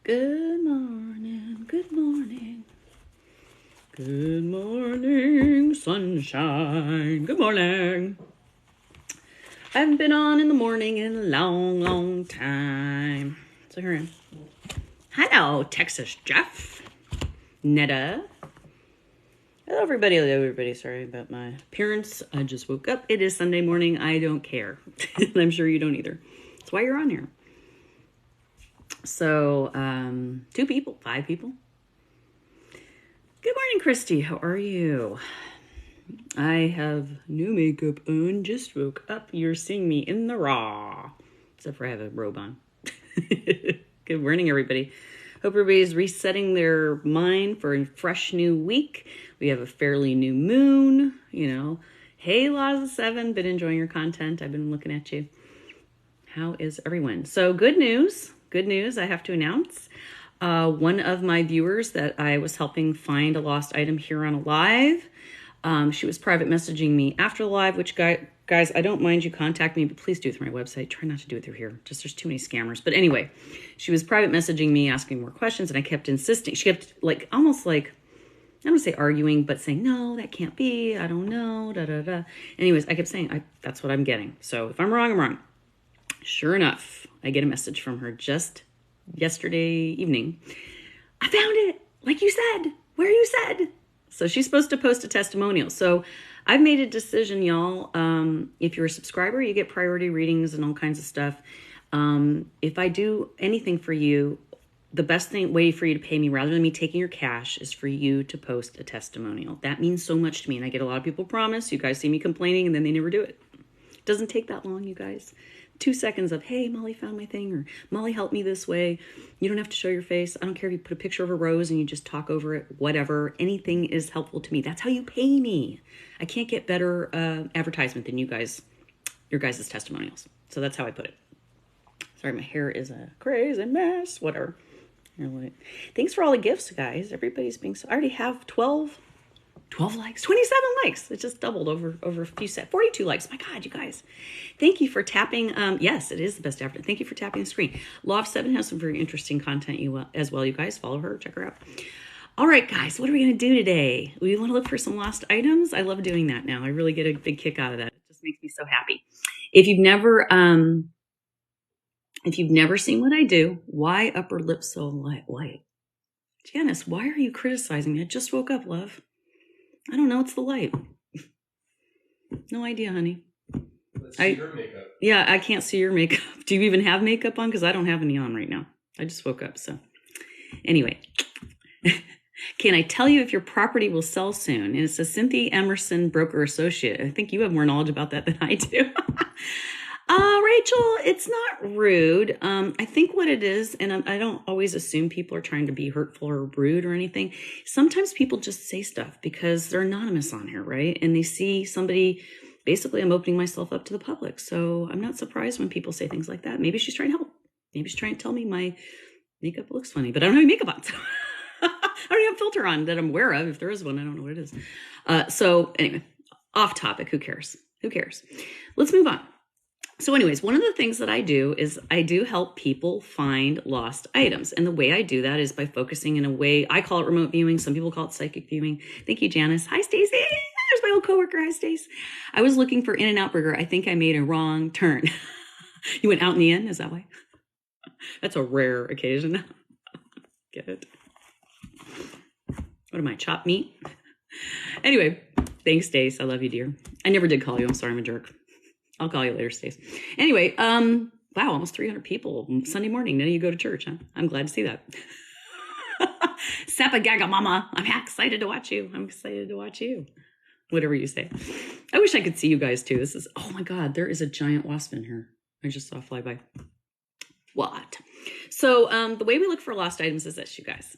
Good morning, good morning. Good morning, sunshine. Good morning. I haven't been on in the morning in a long, long time. So here I am. Hello, Texas Jeff. Netta. Hello, everybody. Hello, everybody. Sorry about my appearance. I just woke up. It is Sunday morning. I don't care. I'm sure you don't either. That's why you're on here. So, 5 people. Good morning, Christy. How are you? I have no makeup on. Just woke up. You're seeing me in the raw. Except for I have a robe on. Good morning, everybody. Hope everybody's resetting their mind for a fresh new week. We have a fairly new moon, Hey, Laws of Seven. Been enjoying your content. I've been looking at you. How is everyone? So good news. I have to announce. One of my viewers that I was helping find a lost item here on a live, she was private messaging me after the live, which guys, I don't mind you contact me, but please do it through my website. Try not to do it through here. Just there's too many scammers. But anyway, she was private messaging me, asking more questions, and I kept insisting. She kept almost like, I don't want to say arguing, but saying, no, that can't be. I don't know, da-da-da. Anyways, I kept saying, that's what I'm getting. So if I'm wrong, I'm wrong. Sure enough, I get a message from her just yesterday evening. I found it, like you said, where you said. So she's supposed to post a testimonial. So I've made a decision, y'all. If you're a subscriber, you get priority readings and all kinds of stuff. If I do anything for you, the best way for you to pay me, rather than me taking your cash, is for you to post a testimonial. That means so much to me. And I get a lot of people promise. You guys see me complaining and then they never do it. It doesn't take that long, you guys. 2 seconds of, hey, Molly found my thing, or Molly helped me this way. You don't have to show your face. I don't care if you put a picture of a rose and you just talk over it, whatever. Anything is helpful to me. That's how you pay me. I can't get better advertisement than your guys' testimonials. So that's how I put it. Sorry, my hair is a crazy mess. Whatever. Anyway, thanks for all the gifts, guys. Everybody's being so... I already have 12 likes, 27 likes. It just doubled over a few sets. 42 likes. My God, you guys. Thank you for tapping. Yes, it is the best ever. Thank you for tapping the screen. Law of Seven has some very interesting content as well, you guys. Follow her. Check her out. All right, guys. What are we going to do today? We want to look for some lost items. I love doing that now. I really get a big kick out of that. It just makes me so happy. If you've never seen what I do, why upper lip so white? Janice, why are you criticizing me? I just woke up, love. I don't know. It's the light. No idea, honey. Let's see your makeup. Yeah, I can't see your makeup. Do you even have makeup on? Because I don't have any on right now. I just woke up, so. Anyway. Can I tell you if your property will sell soon? And it's a Cynthia Emerson broker associate. I think you have more knowledge about that than I do. Rachel, it's not rude. I think what it is, and I don't always assume people are trying to be hurtful or rude or anything. Sometimes people just say stuff because they're anonymous on here, right? And they see somebody, basically I'm opening myself up to the public. So I'm not surprised when people say things like that. Maybe she's trying to help. Maybe she's trying to tell me my makeup looks funny, but I don't have any makeup on. So I don't have a filter on that I'm aware of. If there is one, I don't know what it is. So anyway, off topic. Who cares? Let's move on. So anyways, one of the things that I do is I do help people find lost items. And the way I do that is by focusing in a way, I call it remote viewing. Some people call it psychic viewing. Thank you, Janice. Hi, Stacy. There's my old coworker. Hi, Stace. I was looking for In-N-Out Burger. I think I made a wrong turn. You went out in the end? Is that why? That's a rare occasion. Get it? What am I, chopped meat? Anyway, thanks, Stace. I love you, dear. I never did call you. I'm sorry, I'm a jerk. I'll call you later, Stace. Anyway, wow, almost 300 people Sunday morning. None of you go to church, huh? I'm glad to see that. Sapagaga mama. I'm excited to watch you. Whatever you say. I wish I could see you guys too. Oh my God, there is a giant wasp in here. I just saw a flyby. What? So the way we look for lost items is this, you guys.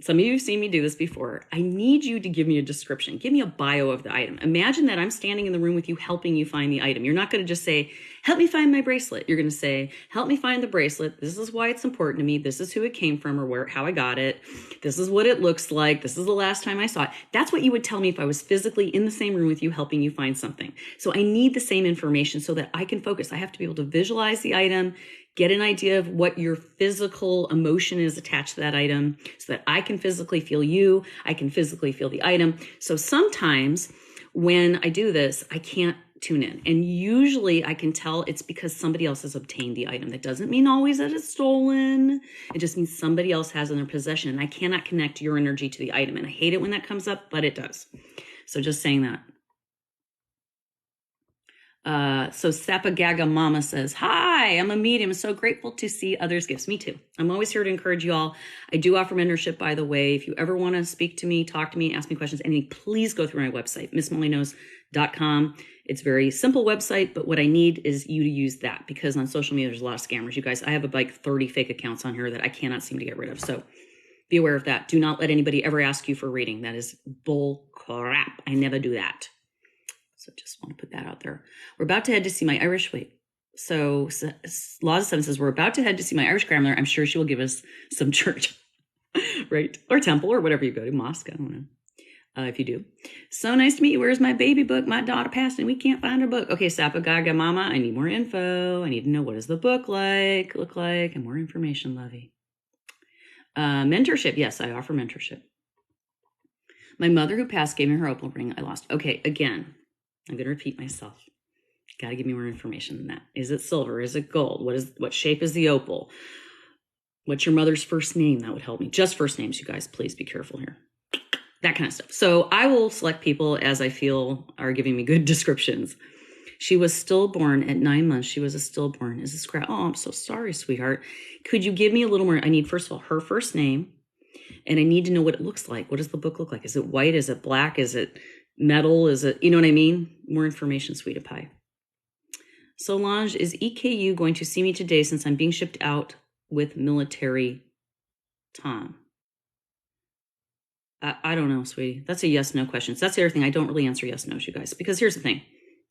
Some of you have seen me do this before. I need you to give me a description. Give me a bio of the item. Imagine that I'm standing in the room with you helping you find the item. You're not going to just say, help me find my bracelet. You're going to say, help me find the bracelet. This is why it's important to me. This is who it came from or how I got it. This is what it looks like. This is the last time I saw it. That's what you would tell me if I was physically in the same room with you helping you find something. So I need the same information so that I can focus. I have to be able to visualize the item, Get an idea of what your physical emotion is attached to that item so that I can physically feel you. I can physically feel the item. So sometimes when I do this, I can't tune in. And usually I can tell it's because somebody else has obtained the item. That doesn't mean always that it's stolen. It just means somebody else has in their possession. And I cannot connect your energy to the item. And I hate it when that comes up, but it does. So just saying that. So Sapagaga Mama says, hi, I'm a medium. So grateful to see others' gifts. Me too. I'm always here to encourage you all. I do offer mentorship, by the way. If you ever want to speak to me, talk to me, ask me questions, anything, please go through my website, missmollyknows.com. It's a very simple website, but what I need is you to use that because on social media, there's a lot of scammers. You guys, I have like 30 fake accounts on here that I cannot seem to get rid of. So be aware of that. Do not let anybody ever ask you for a reading. That is bull crap. I never do that. So just want to put that out there. We're about to head to see my Irish, So Laws of Seven says, we're about to head to see my Irish grandmother. I'm sure she will give us some church, right? Or temple or whatever you go to, mosque. I don't know. If you do. So nice to meet you. Where's my baby book? My daughter passed and we can't find her book. Okay, Sapagaga Mama, I need more info. I need to know what does the book look like, and more information, Lovey. Mentorship. Yes, I offer mentorship. My mother who passed gave me her opal ring I lost. Okay, again, I'm going to repeat myself. Got to give me more information than that. Is it silver? Is it gold? What shape is the opal? What's your mother's first name? That would help me. Just first names, you guys. Please be careful here. That kind of stuff. So I will select people as I feel are giving me good descriptions. She was stillborn at 9 months. She was a stillborn. Is this correct? Oh, I'm so sorry, sweetheart. Could you give me a little more? I need, first of all, her first name. And I need to know what it looks like. What does the book look like? Is it white? Is it black? Is it metal? Is it, you know what I mean? More information, sweetie pie. Solange, is EKU going to see me today since I'm being shipped out with military Tom? I don't know, sweetie. That's a yes-no question. So that's the other thing. I don't really answer yes-nos, you guys, because here's the thing.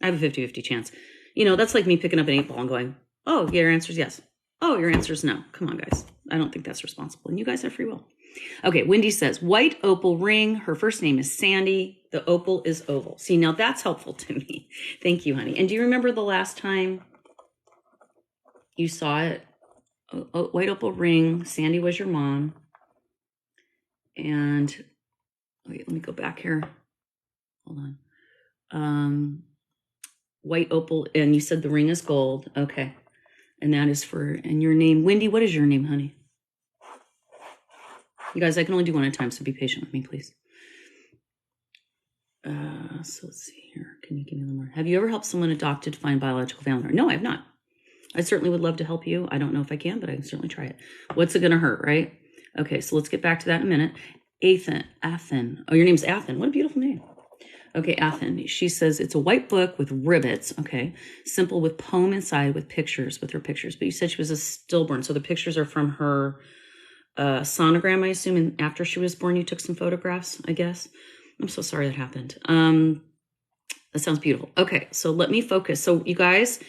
I have a 50-50 chance. You know, that's like me picking up an 8-ball and going, oh, your answer is yes. Oh, your answer is no. Come on, guys. I don't think that's responsible. And you guys have free will. Okay, Wendy says, white opal ring. Her first name is Sandy. The opal is oval. See, now that's helpful to me. Thank you, honey. And do you remember the last time you saw it? White opal ring. Sandy was your mom. And wait, let me go back here. Hold on. White opal, and you said the ring is gold. Okay. And that is for, and your name, Wendy, what is your name, honey? You guys, I can only do one at a time, so be patient with me, please. So let's see here. Can you give me a little more? Have you ever helped someone adopted find biological family? No, I have not. I certainly would love to help you. I don't know if I can, but I can certainly try it. What's it going to hurt, right? Okay, so let's get back to that in a minute. Athen. Oh, your name's Athen. What a beautiful name. Okay, Athen. She says it's a white book with rivets. Okay, simple with poem inside with pictures, with her pictures. But you said she was a stillborn, so the pictures are from her sonogram, I assume. And after she was born, you took some photographs, I guess. I'm so sorry that happened. That sounds beautiful. Okay, so let me focus. So you guys,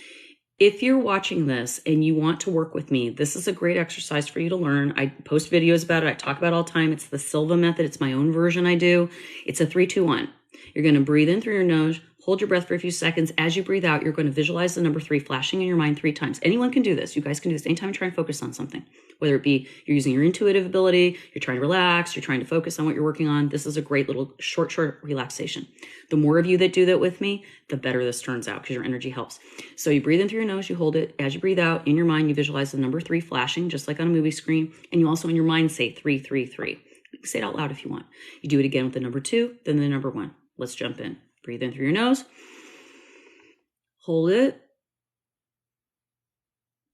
if you're watching this and you want to work with me, this is a great exercise for you to learn. I post videos about it. I talk about it all the time. It's the Silva method. It's my own version I do. It's a 3-2-1. You're going to breathe in through your nose, hold your breath for a few seconds. As you breathe out, you're going to visualize the number 3 flashing in your mind 3 times. Anyone can do this. You guys can do this anytime you try and focus on something, whether it be you're using your intuitive ability, you're trying to relax, you're trying to focus on what you're working on. This is a great little short relaxation. The more of you that do that with me, the better this turns out because your energy helps. So you breathe in through your nose, you hold it. As you breathe out, in your mind, you visualize the number 3 flashing, just like on a movie screen. And you also in your mind say 3, 3, 3. You can say it out loud if you want. You do it again with the number 2, then the number 1. Let's jump in. Breathe in through your nose. Hold it.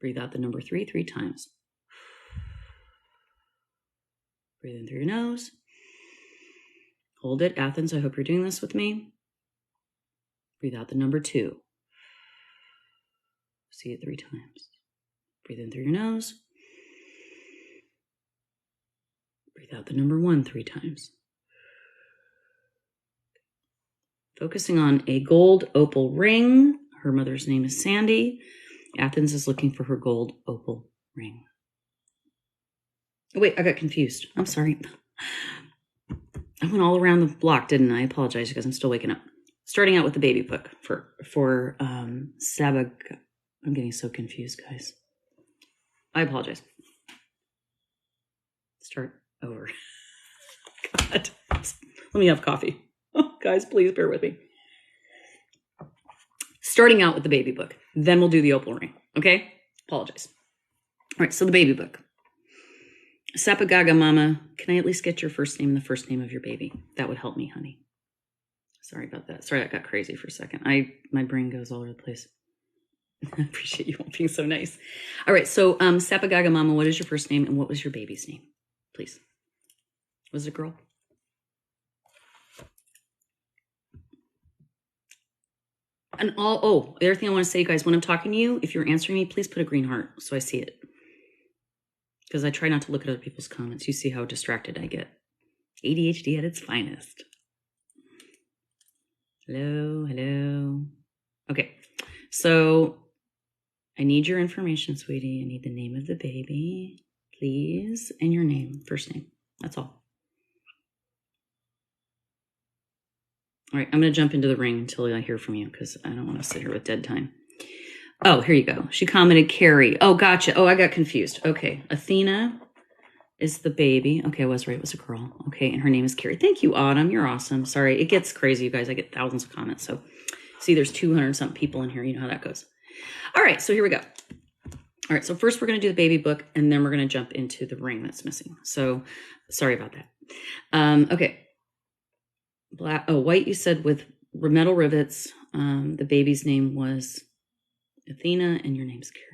Breathe out the number 3 times. Breathe in through your nose. Hold it. Athens, I hope you're doing this with me. Breathe out the number 2. See it 3 times. Breathe in through your nose. Breathe out the number 1 3 times. Focusing on a gold opal ring. Her mother's name is Sandy. Athens is looking for her gold opal ring. Oh, wait, I got confused. I'm sorry. I went all around the block, didn't I? I apologize because I'm still waking up. Starting out with the baby book for Sabag. I'm getting so confused, guys. I apologize. Start over. God. Let me have coffee. Oh, guys, please bear with me. Starting out with the baby book. Then we'll do the opal ring. Okay? Apologize. All right, so the baby book. Sapagaga Mama, can I at least get your first name and the first name of your baby? That would help me, honey. Sorry about that. Sorry, that got crazy for a second. My brain goes all over the place. I appreciate you all being so nice. All right, so Sapagaga Mama, what is your first name and what was your baby's name? Please. Was it a girl? And the other thing I want to say, guys, when I'm talking to you, if you're answering me, please put a green heart so I see it. Because I try not to look at other people's comments. You see how distracted I get. ADHD at its finest. Hello, hello. Okay, so I need your information, sweetie. I need the name of the baby, please, and your name, first name. That's all. All right, I'm going to jump into the ring until I hear from you because I don't want to sit here with dead time. Oh, here you go. She commented Carrie. Oh, gotcha. Oh, I got confused. Okay, Athena is the baby. Okay, I was right. It was a girl. Okay, and her name is Carrie. Thank you, Autumn. You're awesome. Sorry, it gets crazy, you guys. I get thousands of comments. So, see, there's 200-something people in here. You know how that goes. All right, so here we go. All right, so first we're going to do the baby book, and then we're going to jump into the ring that's missing. So, sorry about that. Okay. White, you said with metal rivets. The baby's name was Athena, and your name's Carrie.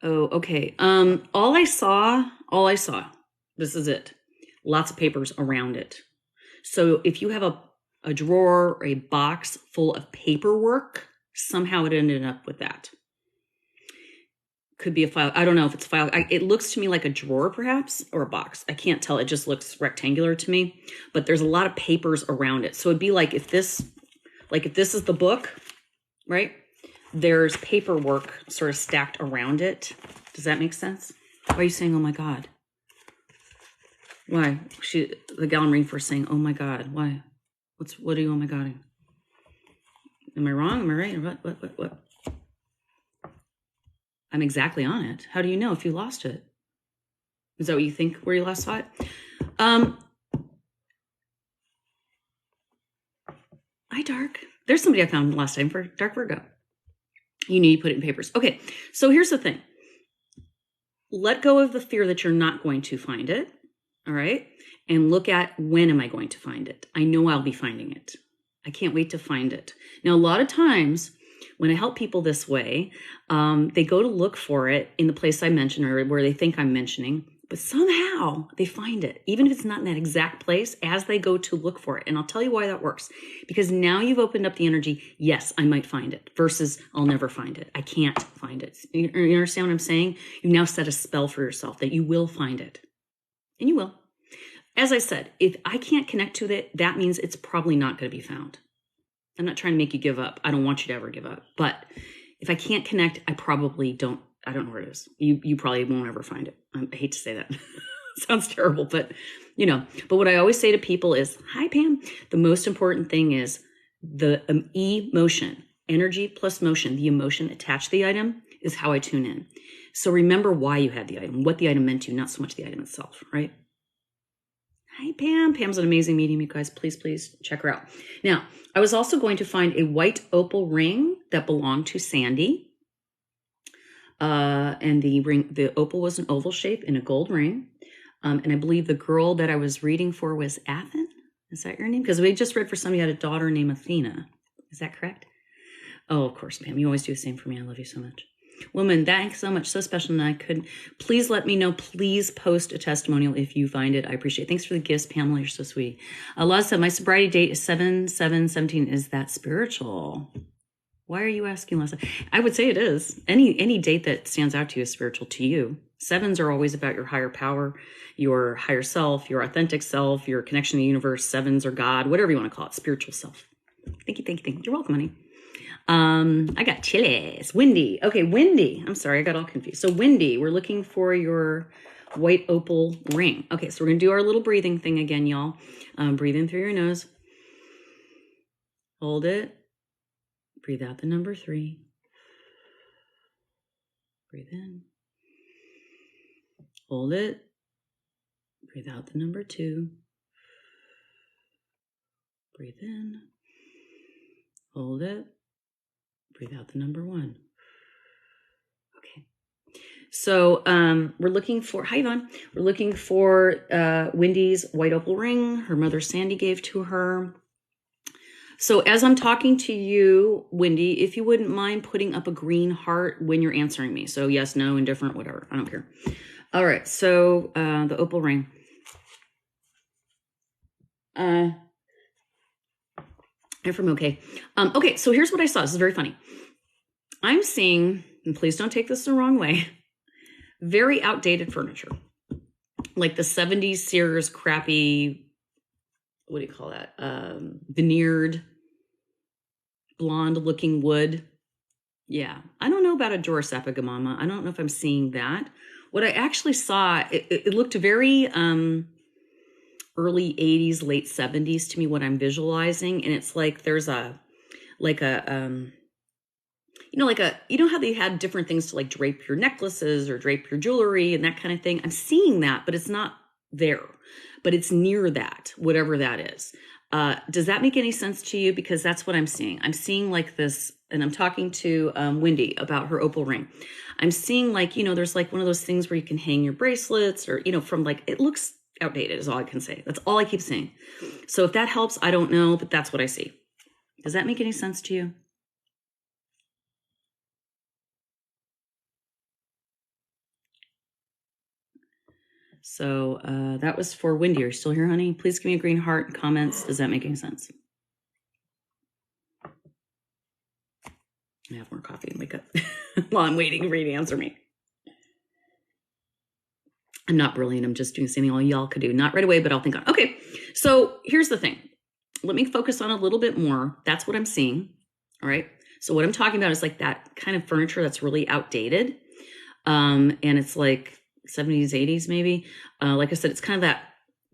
Oh, okay. All I saw, this is it. Lots of papers around it. So if you have a drawer or a box full of paperwork, somehow it ended up with that. Could be a file. I don't know if it's a file. It looks to me like a drawer, perhaps, or a box. I can't tell. It just looks rectangular to me, but there's a lot of papers around it. So it'd be like if this is the book, right? There's paperwork sort of stacked around it. Does that make sense? Why are you saying, oh my God? Why? The gal I'm reading for saying, oh my God. Why? What are you, oh my God? Am I wrong? Am I right? What? I'm exactly on it. How do you know if you lost it? Is that what you think where you last saw it? Hi, Dark. There's somebody I found last time for Dark Virgo. You need to put it in papers. Okay, so here's the thing. Let go of the fear that you're not going to find it, all right? And look at when am I going to find it? I know I'll be finding it. I can't wait to find it. Now, a lot of times when I help people this way, they go to look for it in the place I mentioned or where they think I'm mentioning, but somehow they find it, even if it's not in that exact place, as they go to look for it. And I'll tell you why that works. Because now you've opened up the energy, yes, I might find it, versus I'll never find it. I can't find it. You understand what I'm saying? You've now set a spell for yourself that you will find it. And you will. As I said, if I can't connect to it, that means it's probably not going to be found. I'm not trying to make you give up. I don't want you to ever give up. But if I can't connect, I don't know where it is. You probably won't ever find it. I hate to say that. Sounds terrible, but but what I always say to people is, hi, Pam. The most important thing is the emotion, energy plus motion, the emotion attached to the item is how I tune in. So remember why you had the item, what the item meant to you, not so much the item itself, right? Hi, Pam. Pam's an amazing medium, you guys. Please check her out. Now, I was also going to find a white opal ring that belonged to Sandy. And the opal was an oval shape in a gold ring. And I believe the girl that I was reading for was Athen. Is that your name? Because we just read for somebody who had a daughter named Athena. Is that correct? Oh, of course, Pam. You always do the same for me. I love you so much. Woman, thanks so much. So special. And I could, please let me know. Please post a testimonial if you find it. I appreciate it. Thanks for the gifts, Pamela. You're so sweet. Law said, my sobriety date is 7/7/17. Is that spiritual? Why are you asking, Lessa? I would say it is. Any date that stands out to you is spiritual to you. Sevens are always about your higher power, your higher self, your authentic self, your connection to the universe. Sevens are God, whatever you want to call it, spiritual self. Thank you. You're welcome, honey. I got chilies. Wendy. Okay, Wendy. I'm sorry, I got all confused. So Wendy, we're looking for your white opal ring. Okay, so we're going to do our little breathing thing again, y'all. Breathe in through your nose. Hold it. Breathe out the number 3. Breathe in. Hold it. Breathe out the number 2. Breathe in. Hold it. Breathe out the number 1. Okay. So we're looking for, hi Yvonne, we're looking for Wendy's white opal ring her mother Sandy gave to her. So as I'm talking to you, Wendy, if you wouldn't mind putting up a green heart when you're answering me. So yes, no, indifferent, whatever. I don't care. All right. So the opal ring. I'm from okay. Okay. So here's what I saw. This is very funny. I'm seeing, and please don't take this the wrong way, very outdated furniture. Like the 70s Sears crappy, what do you call that? Veneered, blonde looking wood. Yeah. I don't know about a Doris Epigamama. I don't know if I'm seeing that. What I actually saw, it looked very early 80s, late 70s to me, what I'm visualizing. And it's like there's you know how they had different things to like drape your necklaces or drape your jewelry and that kind of thing. I'm seeing that, but it's not there, but it's near that, whatever that is. Does that make any sense to you? Because that's what I'm seeing. I'm seeing like this, and I'm talking to Wendy about her opal ring. I'm seeing like, there's like one of those things where you can hang your bracelets or, from like, it looks outdated is all I can say. That's all I keep saying. So if that helps, I don't know, but that's what I see. Does that make any sense to you? So that was for Wendy. Are you still here, honey? Please give me a green heart and comments. Does that make any sense? I have more coffee and wake up while I'm waiting for you to answer me. I'm not brilliant. I'm just doing something all y'all could do. Not right away, but I'll think on it. Okay, so here's the thing. Let me focus on a little bit more. That's what I'm seeing. All right. So what I'm talking about is like that kind of furniture that's really outdated. And it's like 70s, 80s, maybe. Like I said, it's kind of that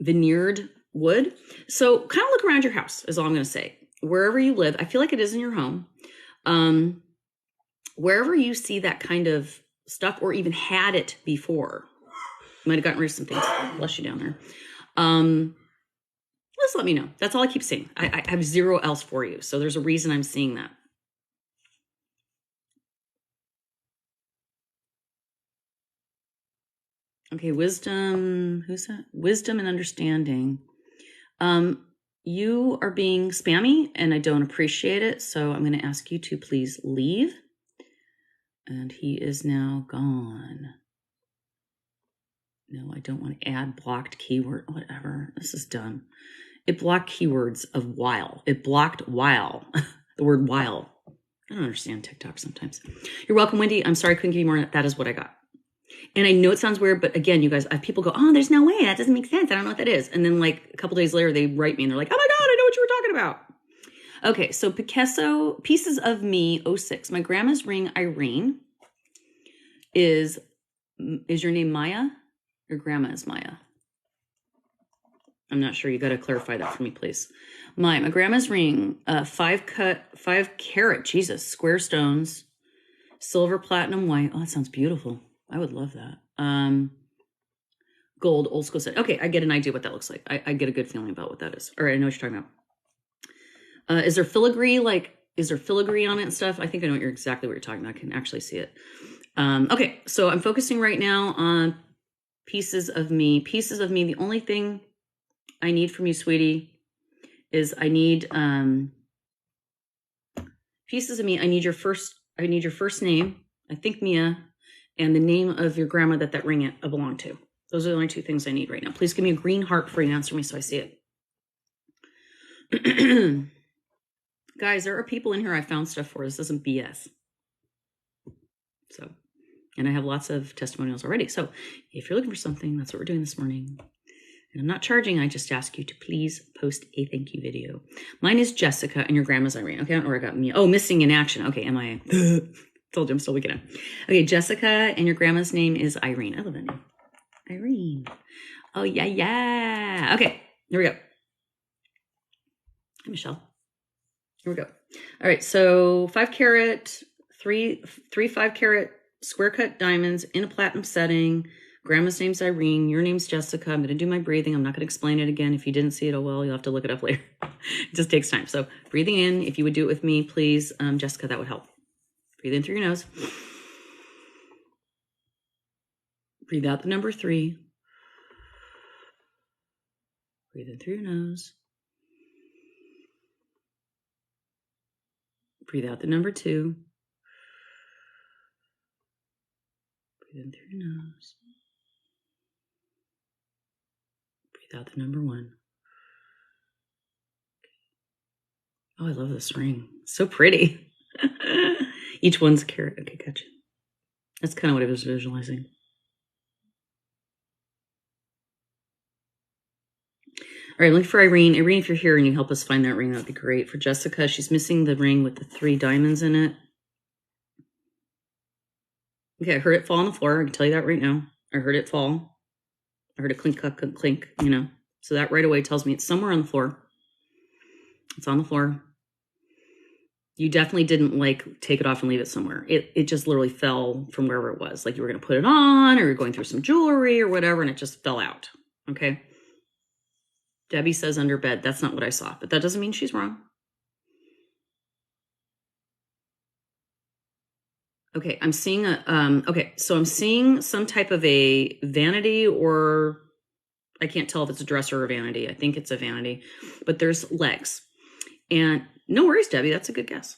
veneered wood. So kind of look around your house is all I'm going to say. Wherever you live, I feel like it is in your home. Wherever you see that kind of stuff or even had it before, might have gotten rid of some things. Bless you down there. Just let me know. That's all I keep saying. I have zero else for you. So there's a reason I'm seeing that. Okay, wisdom. Who's that? Wisdom and understanding. You are being spammy and I don't appreciate it. So I'm going to ask you to please leave. And he is now gone. No, I don't want to add blocked keyword, whatever. This is dumb. It blocked keywords of while. It blocked while. The word while. I don't understand TikTok sometimes. You're welcome, Wendy. I'm sorry I couldn't give you more. That is what I got. And I know it sounds weird, but again, you guys, people go, oh, there's no way. That doesn't make sense. I don't know what that is. And then like a couple days later, they write me and they're like, oh my God, I know what you were talking about. Okay, so Picasso, Pieces of Me, 06. My grandma's ring, Irene, is your name Maya? Your grandma is Maya. I'm not sure. You got to clarify that for me, please. My grandma's ring, 5 carat, Jesus, square stones, silver, platinum, white. Oh, that sounds beautiful. I would love that. Gold, old school set. Okay, I get an idea what that looks like. I get a good feeling about what that is. All right, I know what you're talking about. Is there filigree? Is there filigree on it and stuff? I think I know exactly what you're talking about. I can actually see it. Okay, so I'm focusing right now on Pieces of Me. Pieces of Me. The only thing I need from you, sweetie, is I need Pieces of Me. I need your first name. I think Mia, and the name of your grandma that ring belonged to. Those are the only 2 things I need right now. Please give me a green heart before you answer me so I see it. Guys, there are people in here I found stuff for. This isn't BS. So, and I have lots of testimonials already. So if you're looking for something, that's what we're doing this morning. And I'm not charging. I just ask you to please post a thank you video. Mine is Jessica and your grandma's Irene. Okay, I don't know where I got me. Oh, missing in action. Okay, MIA. Told you I'm still waking up. Okay, Jessica and your grandma's name is Irene. I love that name. Irene. Oh, yeah. Okay, here we go. Hi, Michelle. Here we go. All right, so 5 carat, three 5 carat square cut diamonds in a platinum setting. Grandma's name's Irene. Your name's Jessica. I'm going to do my breathing. I'm not going to explain it again. If you didn't see it, oh well, you'll have to look it up later. It just takes time. So breathing in, if you would do it with me, please, Jessica, that would help. Breathe in through your nose. Breathe out the number 3. Breathe in through your nose. Breathe out the number 2. Breathe in through your nose. Breathe out the number 1. Oh, I love this ring. So pretty. Each one's a carat. Okay, gotcha. That's kind of what I was visualizing. All right, look for Irene. Irene, if you're here and you help us find that ring, that'd be great. For Jessica, she's missing the ring with the 3 diamonds in it. Okay, I heard it fall on the floor. I can tell you that right now. I heard it fall. I heard it clink, clink, clink, clink, you know. So that right away tells me it's somewhere on the floor. It's on the floor. You definitely didn't like take it off and leave it somewhere. It just literally fell from wherever it was. Like you were going to put it on or you're going through some jewelry or whatever, and it just fell out. Okay. Debbie says under bed. That's not what I saw, but that doesn't mean she's wrong. Okay, I'm seeing so I'm seeing some type of a vanity, or I can't tell if it's a dresser or a vanity. I think it's a vanity, but there's legs. And no worries, Debbie, that's a good guess.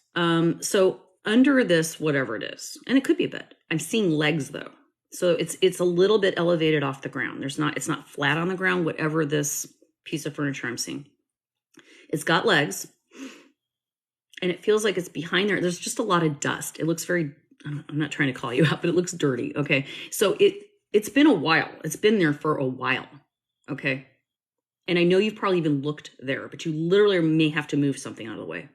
So under this, whatever it is, and it could be a bed, I'm seeing legs though. So it's a little bit elevated off the ground. It's not flat on the ground, whatever this piece of furniture I'm seeing. It's got legs, and it feels like it's behind there. There's just a lot of dust. It looks very, I'm not trying to call you out, but it looks dirty. Okay. So it's been a while. It's been there for a while. Okay. And I know you've probably even looked there, but you literally may have to move something out of the way.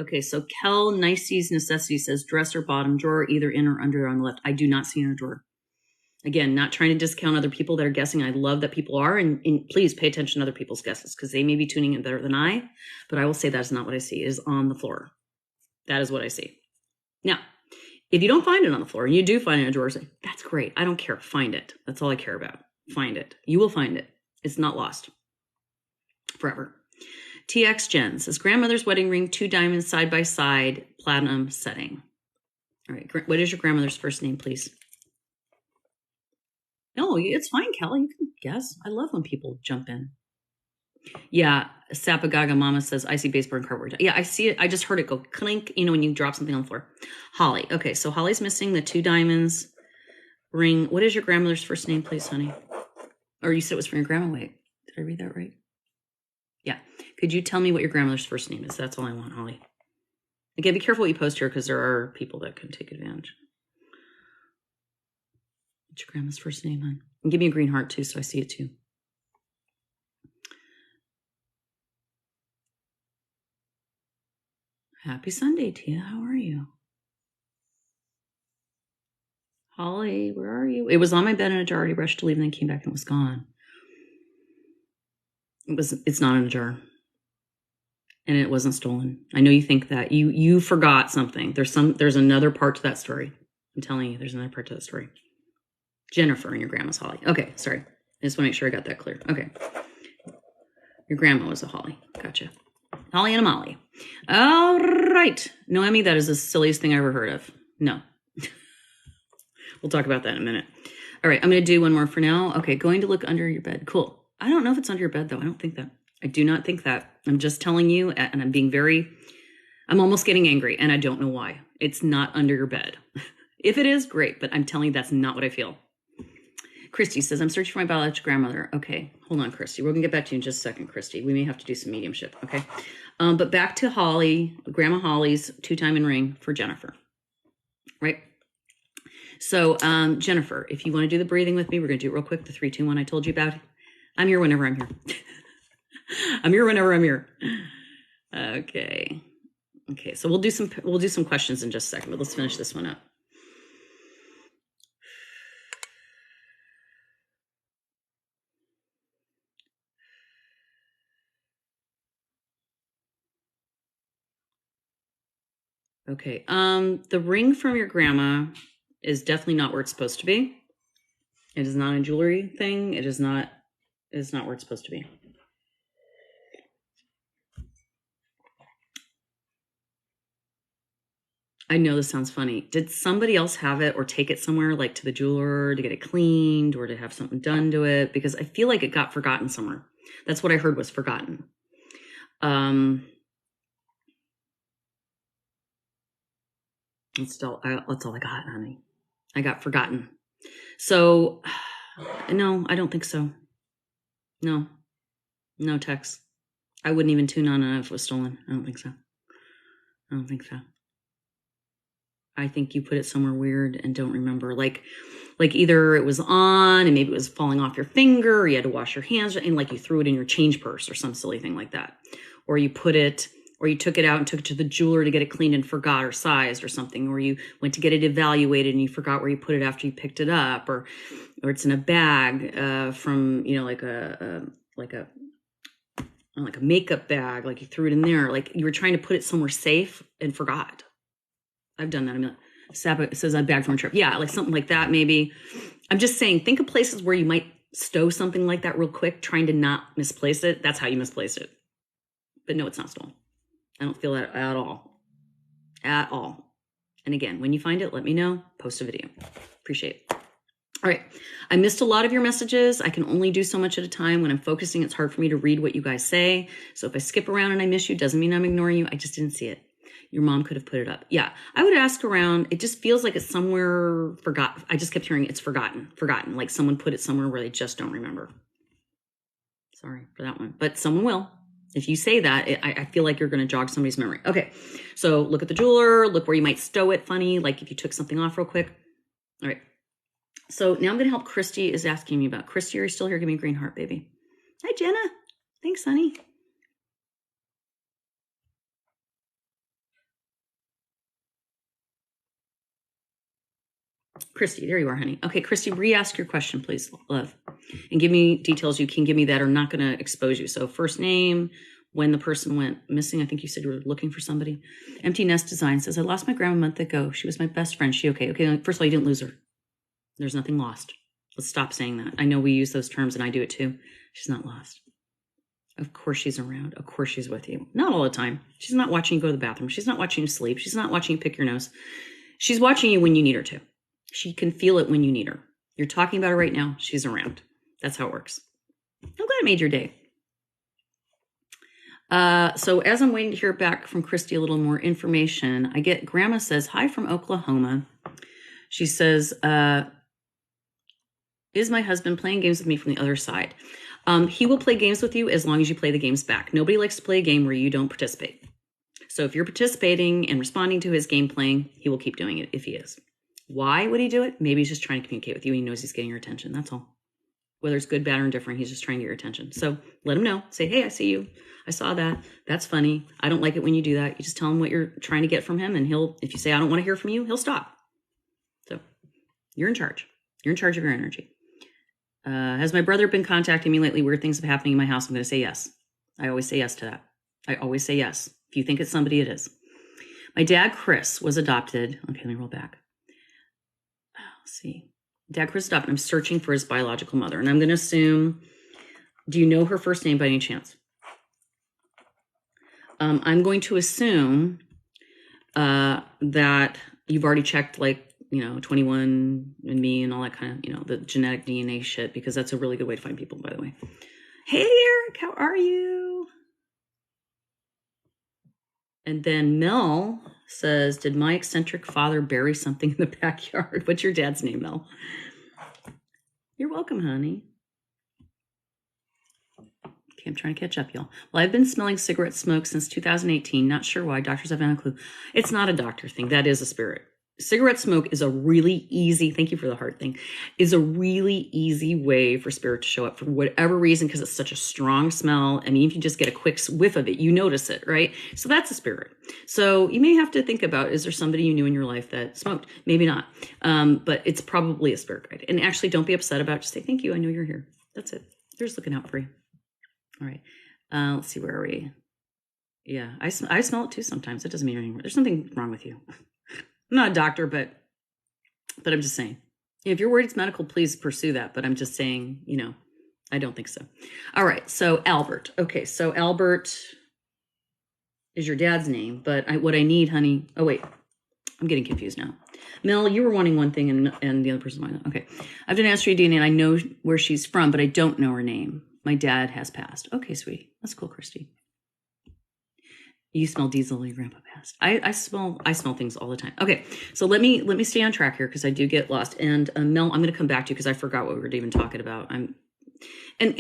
Okay, so Kel Nices Necessity says dresser, bottom drawer, either in or under on the left. I do not see in a drawer. Again, not trying to discount other people that are guessing. I love that people are, and please pay attention to other people's guesses because they may be tuning in better than I, but I will say that is not what I see. It is on the floor. That is what I see. Now, if you don't find it on the floor and you do find it in a drawer, say, that's great. I don't care. Find it. That's all I care about. Find it. You will find it. It's not lost forever. TX Jen says, grandmother's wedding ring, 2 diamonds side by side, platinum setting. All right. What is your grandmother's first name, please? No, it's fine, Kelly. You can guess. I love when people jump in. Yeah. Sapagaga Mama says, I see baseboard and cardboard. Yeah, I see it. I just heard it go clink, when you drop something on the floor. Holly. Okay, so Holly's missing the 2 diamonds ring. What is your grandmother's first name, please, honey? Or you said it was from your grandma. Wait, did I read that right? Yeah. Could you tell me what your grandmother's first name is? That's all I want, Holly. Again, be careful what you post here because there are people that can take advantage. What's your grandma's first name, hon? And give me a green heart too, so I see it too. Happy Sunday, Tia. How are you? Holly, where are you? It was on my bed in a jar. I already rushed to leave and then came back and it was gone. It's not in a jar. And it wasn't stolen. I know you think that. You forgot something. There's another part to that story. I'm telling you, there's another part to that story. Jennifer and your grandma's Holly. Okay, sorry. I just want to make sure I got that clear. Okay. Your grandma was a Holly. Gotcha. Holly and a Molly. All right. Noemi, that is the silliest thing I ever heard of. No. We'll talk about that in a minute. All right, I'm going to do one more for now. Okay, going to look under your bed. Cool. I don't know if it's under your bed, though. I don't think that. I do not think that. I'm just telling you, and I'm almost getting angry, and I don't know why. It's not under your bed. If it is, great, but I'm telling you that's not what I feel. Christy says, I'm searching for my biological grandmother. Okay, hold on, Christy. We're going to get back to you in just a second, Christy. We may have to do some mediumship, okay? But back to Holly, Grandma Holly's 2-diamond ring for Jennifer, right? So, Jennifer, if you want to do the breathing with me, we're going to do it real quick, the 3, 2, 1 I told you about. I'm here whenever I'm here. I'm here whenever I'm here. Okay. Okay, so we'll do some questions in just a second, but let's finish this one up. Okay. The ring from your grandma is definitely not where it's supposed to be. It is not a jewelry thing. It is not where it's supposed to be. I know this sounds funny. Did somebody else have it or take it somewhere, like to the jeweler to get it cleaned or to have something done to it? Because I feel like it got forgotten somewhere. That's what I heard was forgotten. That's all I got, honey. I got forgotten. So, no, I don't think so. No, Tex. I wouldn't even tune on if it was stolen. I don't think so. I think you put it somewhere weird and don't remember. Like either it was on and maybe it was falling off your finger, or you had to wash your hands, and like you threw it in your change purse or some silly thing like that. Or you took it out and took it to the jeweler to get it cleaned and forgot or sized or something. Or you went to get it evaluated and you forgot where you put it after you picked it up. Or it's in a bag from, like a makeup bag, like you threw it in there, like you were trying to put it somewhere safe and forgot. I've done that. I mean, Saba says I bagged from a trip. Yeah, like something like that, maybe. I'm just saying, think of places where you might stow something like that real quick, trying to not misplace it. That's how you misplace it. But no, it's not stolen. I don't feel that at all. At all. And again, when you find it, let me know. Post a video. Appreciate it. All right. I missed a lot of your messages. I can only do so much at a time. When I'm focusing, it's hard for me to read what you guys say. So if I skip around and I miss you, doesn't mean I'm ignoring you. I just didn't see it. Your mom could have put it up. Yeah, I would ask around. It just feels like it's somewhere forgot. I just kept hearing it's forgotten, like someone put it somewhere where they just don't remember. Sorry for that one, but someone will. If you say that, I feel like you're going to jog somebody's memory. Okay, so look at the jeweler. Look where you might stow it funny, like if you took something off real quick. All right. So now I'm going to help Christy is asking me about. Christy, are you still here? Give me a green heart, baby. Hi, Jenna. Thanks, honey. Christy, there you are, honey. Okay, Christy, re-ask your question, please, love. And give me details you can give me that are not going to expose you. So first name, when the person went missing. I think you said you were looking for somebody. Empty Nest Design says, I lost my grandma a month ago. She was my best friend. She okay? Okay, first of all, you didn't lose her. There's nothing lost. Let's stop saying that. I know we use those terms and I do it too. She's not lost. Of course she's around. Of course she's with you. Not all the time. She's not watching you go to the bathroom. She's not watching you sleep. She's not watching you pick your nose. She's watching you when you need her to. She can feel it when you need her. You're talking about her right now. She's around. That's how it works. I'm glad I made your day. So as I'm waiting to hear back from Christy a little more information, I get Grandma says, hi from Oklahoma. She says, is my husband playing games with me from the other side? He will play games with you as long as you play the games back. Nobody likes to play a game where you don't participate. So if you're participating and responding to his game playing, he will keep doing it if he is. Why would he do it? Maybe he's just trying to communicate with you. He knows he's getting your attention. That's all. Whether it's good, bad, or indifferent, he's just trying to get your attention. So let him know. Say, hey, I see you. I saw that. That's funny. I don't like it when you do that. You just tell him what you're trying to get from him. And if you say, I don't want to hear from you, he'll stop. So you're in charge. You're in charge of your energy. Has my brother been contacting me lately? Weird things have happening in my house. I'm going to say yes. I always say yes to that. I always say yes. If you think it's somebody, it is. My dad, Chris, was adopted. Okay, let me roll back. Let's see. Dad, Chris, adopted. I'm searching for his biological mother. And I'm going to assume, do you know her first name by any chance? I'm going to assume that you've already checked 21 and me and all that kind of, the genetic DNA shit, because that's a really good way to find people, by the way. Hey, Eric, how are you? And then Mel says, did my eccentric father bury something in the backyard? What's your dad's name, Mel? You're welcome, honey. Okay, I'm trying to catch up, y'all. Well, I've been smelling cigarette smoke since 2018. Not sure why. Doctors have no clue. It's not a doctor thing. That is a spirit. Cigarette smoke is a really easy, thank you for the heart thing, is a really easy way for spirit to show up for whatever reason, because it's such a strong smell. I mean, if you just get a quick whiff of it, you notice it, right? So that's a spirit. So you may have to think about, is there somebody you knew in your life that smoked? Maybe not, but it's probably a spirit guide. And actually, don't be upset about it. Just say, thank you, I know you're here. That's it. They're just looking out for you. All right. Let's see, where are we? Yeah, I smell it too sometimes. It doesn't mean anything. There's something wrong with you. I'm not a doctor, but I'm just saying. If you're worried it's medical, please pursue that. But I'm just saying, I don't think so. All right, so Albert. Okay, so Albert is your dad's name, but what I need, honey. Oh wait, I'm getting confused now. Mel, you were wanting one thing, and the other person wanted. Okay, I've done Astro DNA, and I know where she's from, but I don't know her name. My dad has passed. Okay, sweetie, that's cool, Christy. You smell diesel. Your grandpa passed. I smell things all the time. Okay, so let me stay on track here because I do get lost. And Mel, I'm going to come back to you because I forgot what we were even talking about. And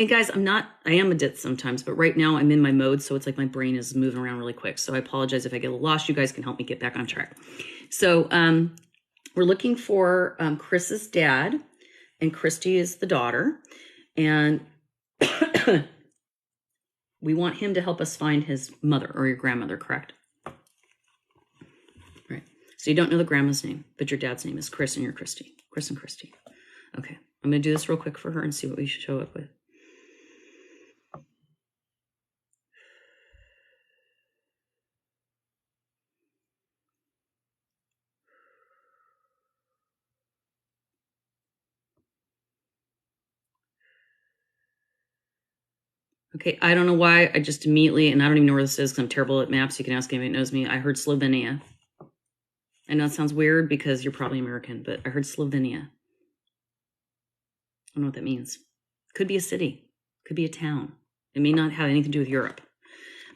guys, I am a ditz sometimes, but right now I'm in my mode, so it's like my brain is moving around really quick. So I apologize if I get a little lost. You guys can help me get back on track. So we're looking for Chris's dad, and Christy is the daughter, and we want him to help us find his mother or your grandmother, correct? Right. So you don't know the grandma's name, but your dad's name is Chris and you're Christy. Chris and Christy. Okay. I'm going to do this real quick for her and see what we should show up with. Okay, I don't know why. I just immediately, and I don't even know where this is because I'm terrible at maps. You can ask anybody that knows me. I heard Slovenia. I know it sounds weird because you're probably American, but I heard Slovenia. I don't know what that means. Could be a city. Could be a town. It may not have anything to do with Europe.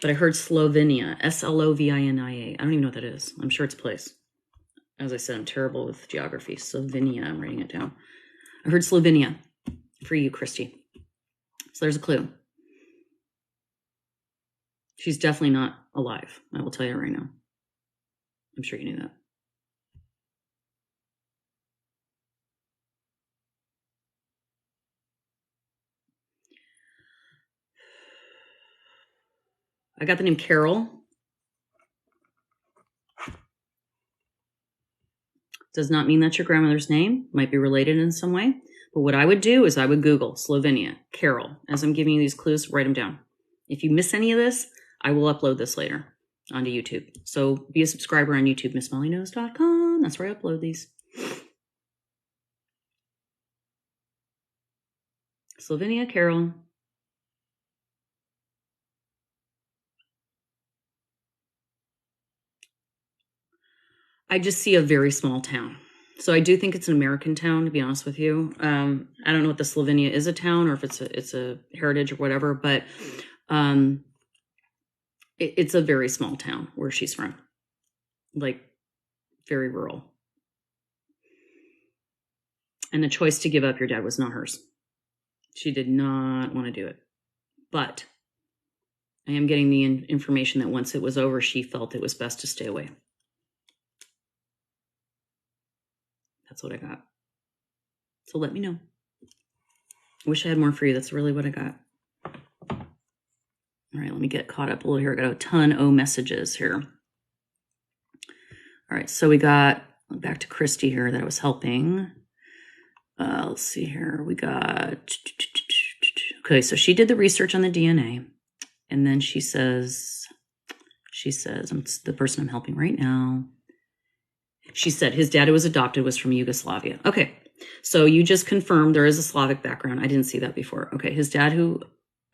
But I heard Slovenia. Slovinia. I don't even know what that is. I'm sure it's a place. As I said, I'm terrible with geography. Slovenia. I'm writing it down. I heard Slovenia for you, Christy. So there's a clue. She's definitely not alive. I will tell you right now. I'm sure you knew that. I got the name Carol. Does not mean that's your grandmother's name. Might be related in some way. But what I would do is I would Google Slovenia, Carol. As I'm giving you these clues, write them down. If you miss any of this, I will upload this later onto YouTube. So be a subscriber on YouTube, missmollyknows.com. That's where I upload these. Slovenia, Carol. I just see a very small town. So I do think it's an American town, to be honest with you. I don't know if the Slovenia is a town or if it's a heritage or whatever, but it's a very small town where she's from, like very rural. And the choice to give up your dad was not hers. She did not want to do it. But I am getting the information that once it was over, she felt it was best to stay away. That's what I got. So let me know. I wish I had more for you. That's really what I got. All right, let me get caught up a little here. I got a ton of messages here. All right, so we got back to Christy here that I was helping. Let's see here. We got, okay, so she did the research on the DNA. And then she says, I'm the person I'm helping right now. She said his dad who was adopted was from Yugoslavia. Okay, so you just confirmed there is a Slavic background. I didn't see that before. Okay, his dad who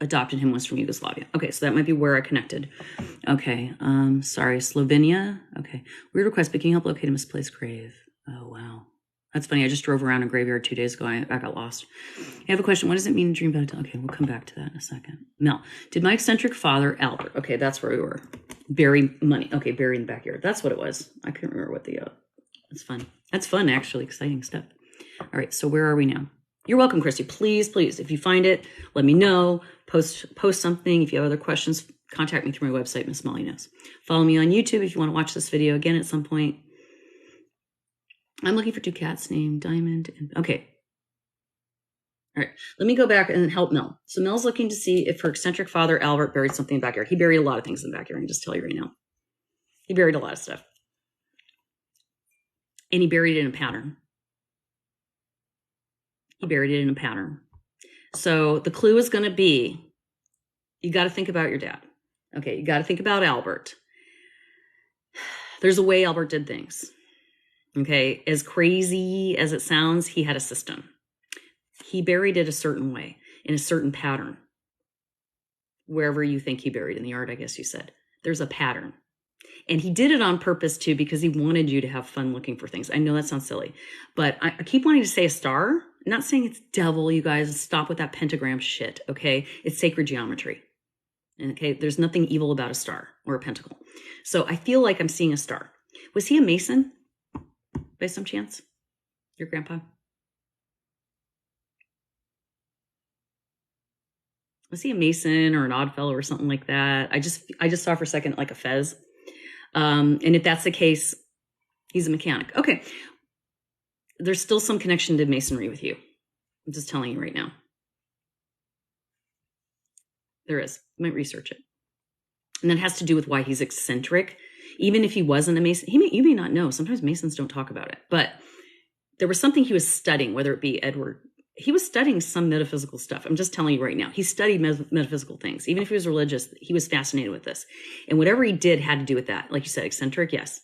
adopted him was from Yugoslavia. Okay, so that might be where I connected. Okay, sorry, Slovenia. Okay, weird request, but can you help locate a misplaced grave? Oh, wow. That's funny. I just drove around a graveyard 2 days ago. I got lost. I have a question. What does it mean to dream about? Okay, we'll come back to that in a second. Mel, did my eccentric father, Albert, okay, that's where we were. Bury money. Okay, bury in the backyard. That's what it was. I couldn't remember what the, that's fun. That's fun, actually. Exciting stuff. All right, so where are we now? You're welcome, Christy. Please, if you find it, let me know. Post something. If you have other questions, contact me through my website, Miss Molly Knows. Follow me on YouTube if you want to watch this video again at some point. I'm looking for two cats named Diamond and okay. All right, let me go back and help Mel. So Mel's looking to see if her eccentric father, Albert, buried something in the backyard. He buried a lot of things in the backyard. I can just tell you right now. He buried a lot of stuff. And he buried it in a pattern. So the clue is going to be, you got to think about your dad. Okay, you got to think about Albert. There's a way Albert did things. Okay, as crazy as it sounds, he had a system. He buried it a certain way, in a certain pattern. Wherever you think he buried in the yard, I guess you said. There's a pattern. And he did it on purpose too, because he wanted you to have fun looking for things. I know that sounds silly, but I keep wanting to say a star. I'm not saying it's devil, you guys. Stop with that pentagram shit, okay? It's sacred geometry. Okay, there's nothing evil about a star or a pentacle. So I feel like I'm seeing a star. Was he a Mason by some chance? Your grandpa? Was he a Mason or an Oddfellow or something like that? I just saw for a second like a fez. And if that's the case, he's a mechanic. Okay. There's still some connection to Masonry with you. I'm just telling you right now. There is. You might research it. And that has to do with why he's eccentric. Even if he wasn't a Mason, you may not know. Sometimes Masons don't talk about it. But there was something he was studying, whether it be Edward. He was studying some metaphysical stuff. I'm just telling you right now. He studied metaphysical things. Even if he was religious, he was fascinated with this. And whatever he did had to do with that. Like you said, eccentric, yes.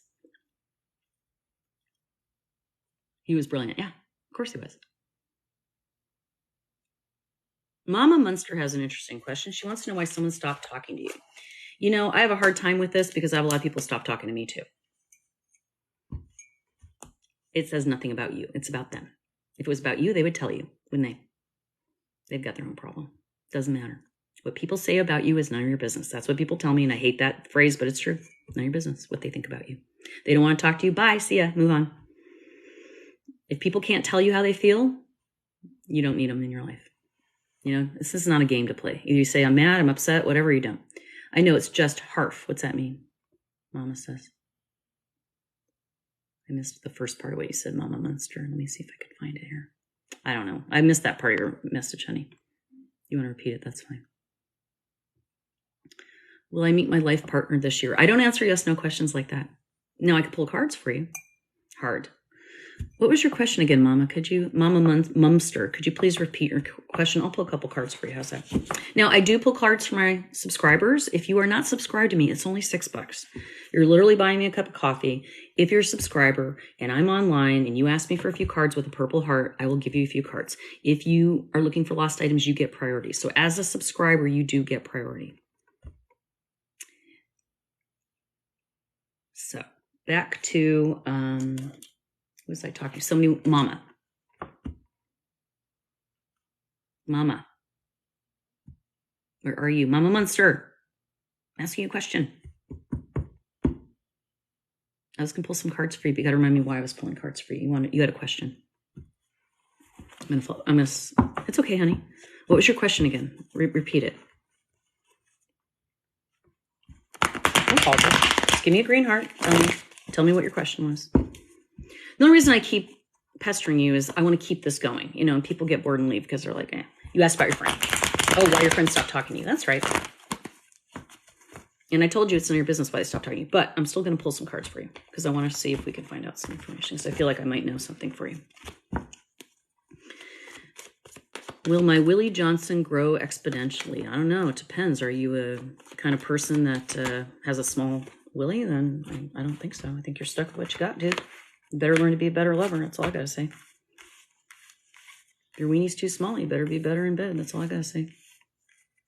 He was brilliant. Yeah, of course he was. Mama Munster has an interesting question. She wants to know why someone stopped talking to you. You know, I have a hard time with this because I have a lot of people stop talking to me too. It says nothing about you. It's about them. If it was about you, they would tell you, wouldn't they? They've got their own problem. Doesn't matter. What people say about you is none of your business. That's what people tell me, and I hate that phrase, but it's true. None of your business what they think about you. They don't want to talk to you. Bye. See ya. Move on. If people can't tell you how they feel, you don't need them in your life. You know, this is not a game to play. Either you say, I'm mad, I'm upset, whatever, you don't. I know it's just harf. What's that mean? Mama says. I missed the first part of what you said, Mama Munster. Let me see if I can find it here. I don't know. I missed that part of your message, honey. You want to repeat it? That's fine. Will I meet my life partner this year? I don't answer yes, no questions like that. No, I could pull cards for you. Hard. What was your question again, Mama? Could you, Mama Mumster, could you please repeat your question? I'll pull a couple cards for you. How's that? Now, I do pull cards for my subscribers. If you are not subscribed to me, it's only $6. You're literally buying me a cup of coffee. If you're a subscriber and I'm online and you ask me for a few cards with a purple heart, I will give you a few cards. If you are looking for lost items, you get priority. So as a subscriber, you do get priority. So back to, who was I talking to? Somebody, Mama. Mama. Where are you? Mama Munster. I'm asking you a question. I was going to pull some cards for you, but you got to remind me why I was pulling cards for you. You had a question. It's okay, honey. What was your question again? Repeat it. Don't apologize. Just give me a green heart. Tell me what your question was. The only reason I keep pestering you is I want to keep this going, you know, and people get bored and leave because they're like, you asked about your friend. Oh, why your friend stopped talking to you. That's right. And I told you it's none of your business why they stopped talking to you, but I'm still going to pull some cards for you because I want to see if we can find out some information. So I feel like I might know something for you. Will my Willie Johnson grow exponentially? I don't know. It depends. Are you a kind of person that has a small Willie? Then I don't think so. I think you're stuck with what you got, dude. You better learn to be a better lover. That's all I got to say. If your weenie's too small, you better be better in bed. That's all I got to say.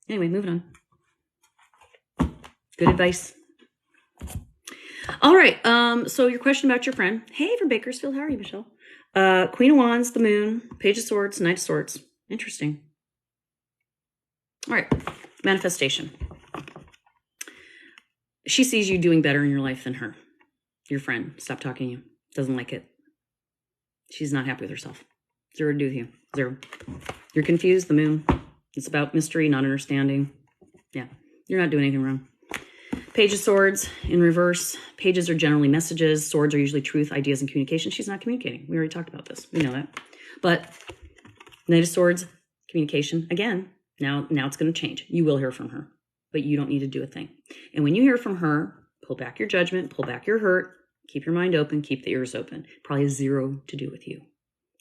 Anyway, moving on. Good advice. All right. So your question about your friend. Hey, from Bakersfield. How are you, Michelle? Queen of Wands, the Moon, Page of Swords, Knight of Swords. Interesting. All right. Manifestation. She sees you doing better in your life than her. Your friend. Stop talking to you. Doesn't like it. She's not happy with herself. Zero to do with you. Zero. You're confused. The Moon. It's about mystery, not understanding. Yeah. You're not doing anything wrong. Page of Swords in reverse. Pages are generally messages. Swords are usually truth, ideas, and communication. She's not communicating. We already talked about this. We know that. But Knight of Swords, communication. Again, now it's going to change. You will hear from her, but you don't need to do a thing. And when you hear from her, pull back your judgment, pull back your hurt, keep your mind open, keep the ears open. Probably has zero to do with you.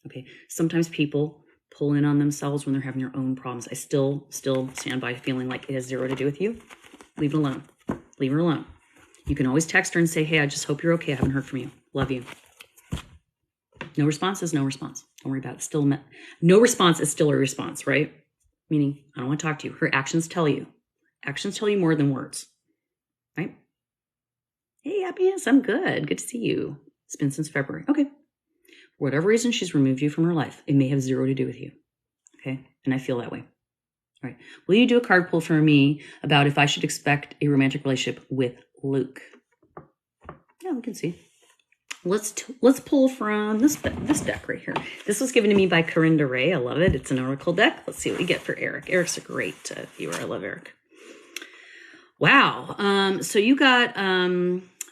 Okay. Sometimes people pull in on themselves when they're having their own problems. I still stand by feeling like it has zero to do with you. Leave it alone. Leave her alone. You can always text her and say, hey, I just hope you're okay. I haven't heard from you. Love you. No response is no response. Don't worry about it. Still, no response is still a response, right? Meaning, I don't want to talk to you. Her actions tell you. Actions tell you more than words, right? Hey, happiness, I'm good. Good to see you. It's been since February. Okay. For whatever reason, she's removed you from her life. It may have zero to do with you. Okay. And I feel that way. All right. Will you do a card pull for me about if I should expect a romantic relationship with Luke? Yeah, we can see. Let's pull from this deck right here. This was given to me by Corinne Ray. I love it. It's an oracle deck. Let's see what we get for Eric. Eric's a great viewer. I love Eric. Wow. So you got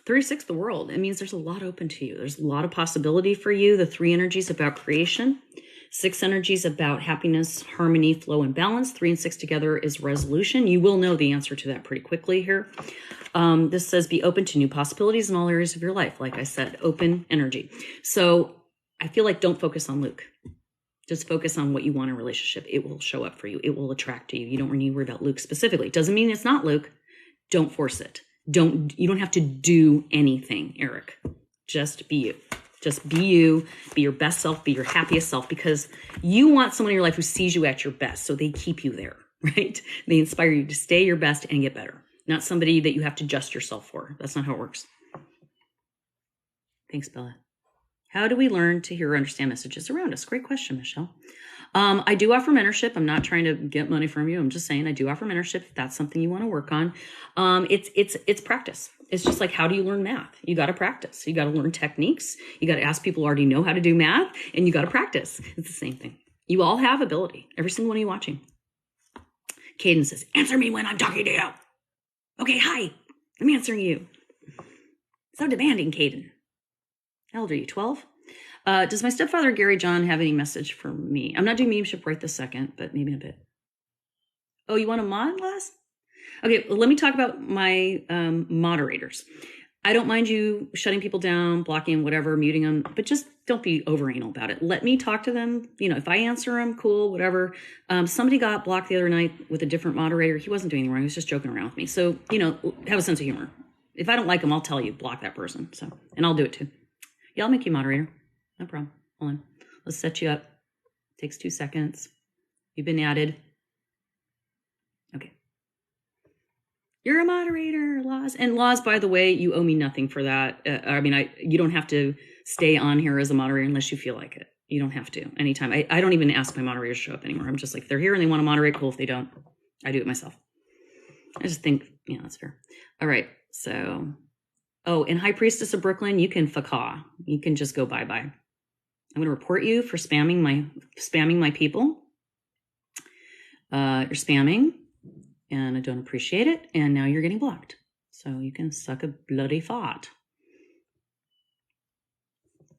36, the world. It means there's a lot open to you. There's a lot of possibility for you. The 3 energies about creation. 6 energies about happiness, harmony, flow, and balance. 3 and 6 together is resolution. You will know the answer to that pretty quickly here. This says be open to new possibilities in all areas of your life. Like I said, open energy. So I feel like don't focus on Luke. Just focus on what you want in a relationship. It will show up for you. It will attract to you. You don't need to worry about Luke specifically. Doesn't mean it's not Luke. Don't force it. You don't have to do anything, Eric. Just be you. Just be you, be your best self, be your happiest self, because you want someone in your life who sees you at your best. So they keep you there, right? They inspire you to stay your best and get better. Not somebody that you have to adjust yourself for. That's not how it works. Thanks, Bella. How do we learn to hear or understand messages around us? Great question, Michelle. I do offer mentorship. I'm not trying to get money from you. I'm just saying I do offer mentorship if that's something you want to work on. It's practice. It's just like, how do you learn math? You got to practice. You got to learn techniques. You got to ask people who already know how to do math, and you got to practice. It's the same thing. You all have ability. Every single one of you watching. Caden says, answer me when I'm talking to you. Okay, hi. I'm answering you. So demanding, Caden. How old are you, 12? Does my stepfather, Gary John, have any message for me? I'm not doing mediumship right this second, but maybe in a bit. Oh, you want a mod, Lass? Okay, well, let me talk about my moderators. I don't mind you shutting people down, blocking, whatever, muting them, but just don't be over anal about it. Let me talk to them. You know, if I answer them, cool, whatever. Somebody got blocked the other night with a different moderator. He wasn't doing anything wrong. He was just joking around with me. So, you know, have a sense of humor. If I don't like them, I'll tell you, block that person. So, and I'll do it too. Yeah, I'll make you moderator. No problem. Hold on. Let's set you up. Takes 2 seconds. You've been added. Okay. You're a moderator, Laws. And Laws, by the way, you owe me nothing for that. You don't have to stay on here as a moderator unless you feel like it. You don't have to anytime. I don't even ask my moderators to show up anymore. I'm just like, if they're here and they want to moderate, cool. If they don't, I do it myself. I just think, yeah, that's fair. All right. So, and High Priestess of Brooklyn, you can facaw. You can just go bye-bye. I'm going to report you for spamming my people. You're spamming, and I don't appreciate it. And now you're getting blocked. So you can suck a bloody fart.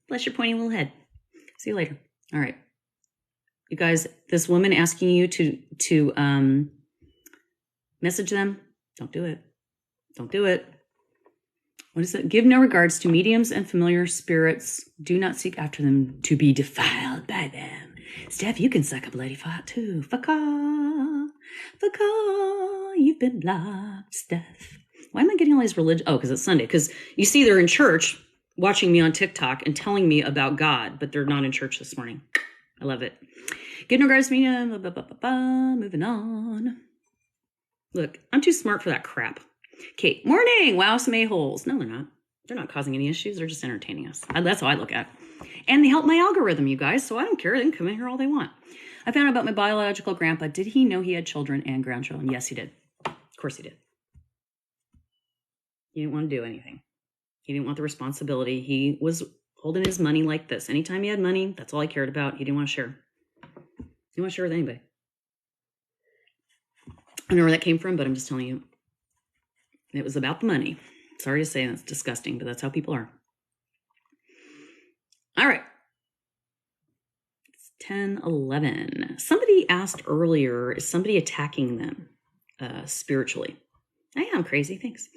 Bless your pointy little head. See you later. All right. You guys, this woman asking you to message them, don't do it. Don't do it. What is it? Give no regards to mediums and familiar spirits. Do not seek after them to be defiled by them. Steph, you can suck a bloody fart too. Facaw. Facaw. You've been blocked, Steph. Why am I getting all these religion? Oh, because it's Sunday. Because you see, they're in church watching me on TikTok and telling me about God, but they're not in church this morning. I love it. Give no regards to medium. Moving on. Look, I'm too smart for that crap. Kate, morning. Wow, some a-holes. No, they're not. They're not causing any issues. They're just entertaining us. That's how I look at it. And they help my algorithm, you guys, so I don't care. They can come in here all they want. I found out about my biological grandpa. Did he know he had children and grandchildren? Yes, he did. Of course he did. He didn't want to do anything. He didn't want the responsibility. He was holding his money like this. Anytime he had money, that's all he cared about. He didn't want to share. He didn't want to share with anybody. I don't know where that came from, but I'm just telling you. It was about the money. Sorry to say that's disgusting, but that's how people are. All right. It's 10:11. Somebody asked earlier, is somebody attacking them spiritually? I am crazy. Thanks.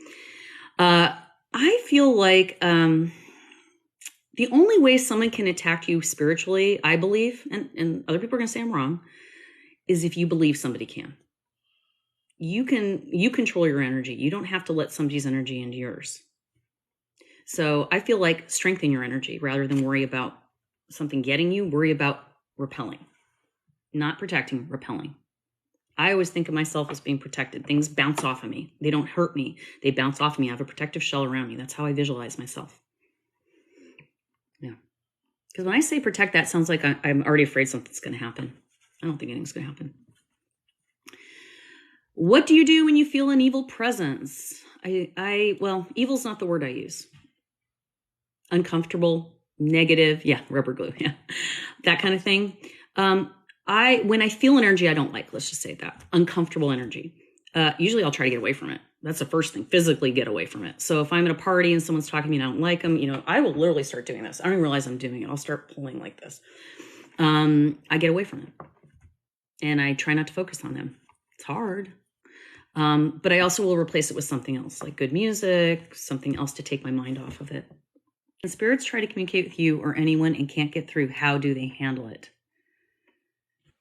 I feel like the only way someone can attack you spiritually, I believe, and other people are going to say I'm wrong, is if you believe somebody can. you control your energy. You don't have to let somebody's energy into yours. So I feel like strengthen your energy rather than worry about something getting you. Worry about repelling, not protecting, repelling. I always think of myself as being protected. Things bounce off of me. They don't hurt me. They bounce off of me. I have a protective shell around me. That's how I visualize myself. Yeah. Because when I say protect, that sounds like I'm already afraid something's going to happen. I don't think anything's going to happen. What do you do when you feel an evil presence? Well, evil's not the word I use. Uncomfortable, negative, yeah, rubber glue, yeah, that kind of thing. When I feel an energy I don't like, let's just say that, uncomfortable energy, usually I'll try to get away from it. That's the first thing, physically get away from it. So if I'm at a party and someone's talking to me and I don't like them, I will literally start doing this. I don't even realize I'm doing it. I'll start pulling like this. I get away from it and I try not to focus on them. It's hard. But I also will replace it with something else, like good music, something else to take my mind off of it. When spirits try to communicate with you or anyone and can't get through, how do they handle it?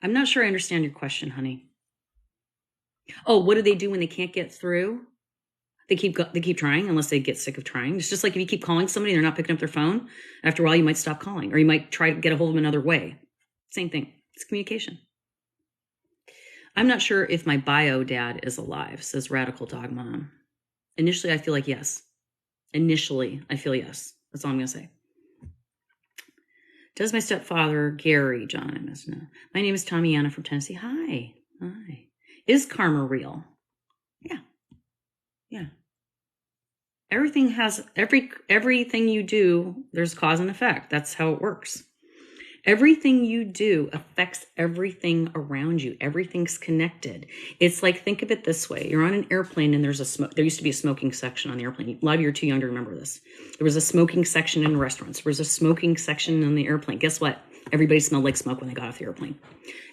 I'm not sure I understand your question, honey. Oh, what do they do when they can't get through? They keep trying unless they get sick of trying. It's just like if you keep calling somebody and they're not picking up their phone, after a while you might stop calling, or you might try to get a hold of them another way. Same thing. It's communication. I'm not sure if my bio dad is alive, says Radical Dog Mom. Initially, I feel like yes. Initially, I feel yes. That's all I'm going to say. Does my stepfather, Gary, John, I must know. My name is Tommyanna from Tennessee. Hi. Is karma real? Yeah. Yeah. Everything you do, there's cause and effect. That's how it works. Everything you do affects everything around you. Everything's connected. It's like, think of it this way. You're on an airplane and there used to be a smoking section on the airplane. A lot of you are too young to remember this. There was a smoking section in restaurants. There was a smoking section on the airplane. Guess what? Everybody smelled like smoke when they got off the airplane.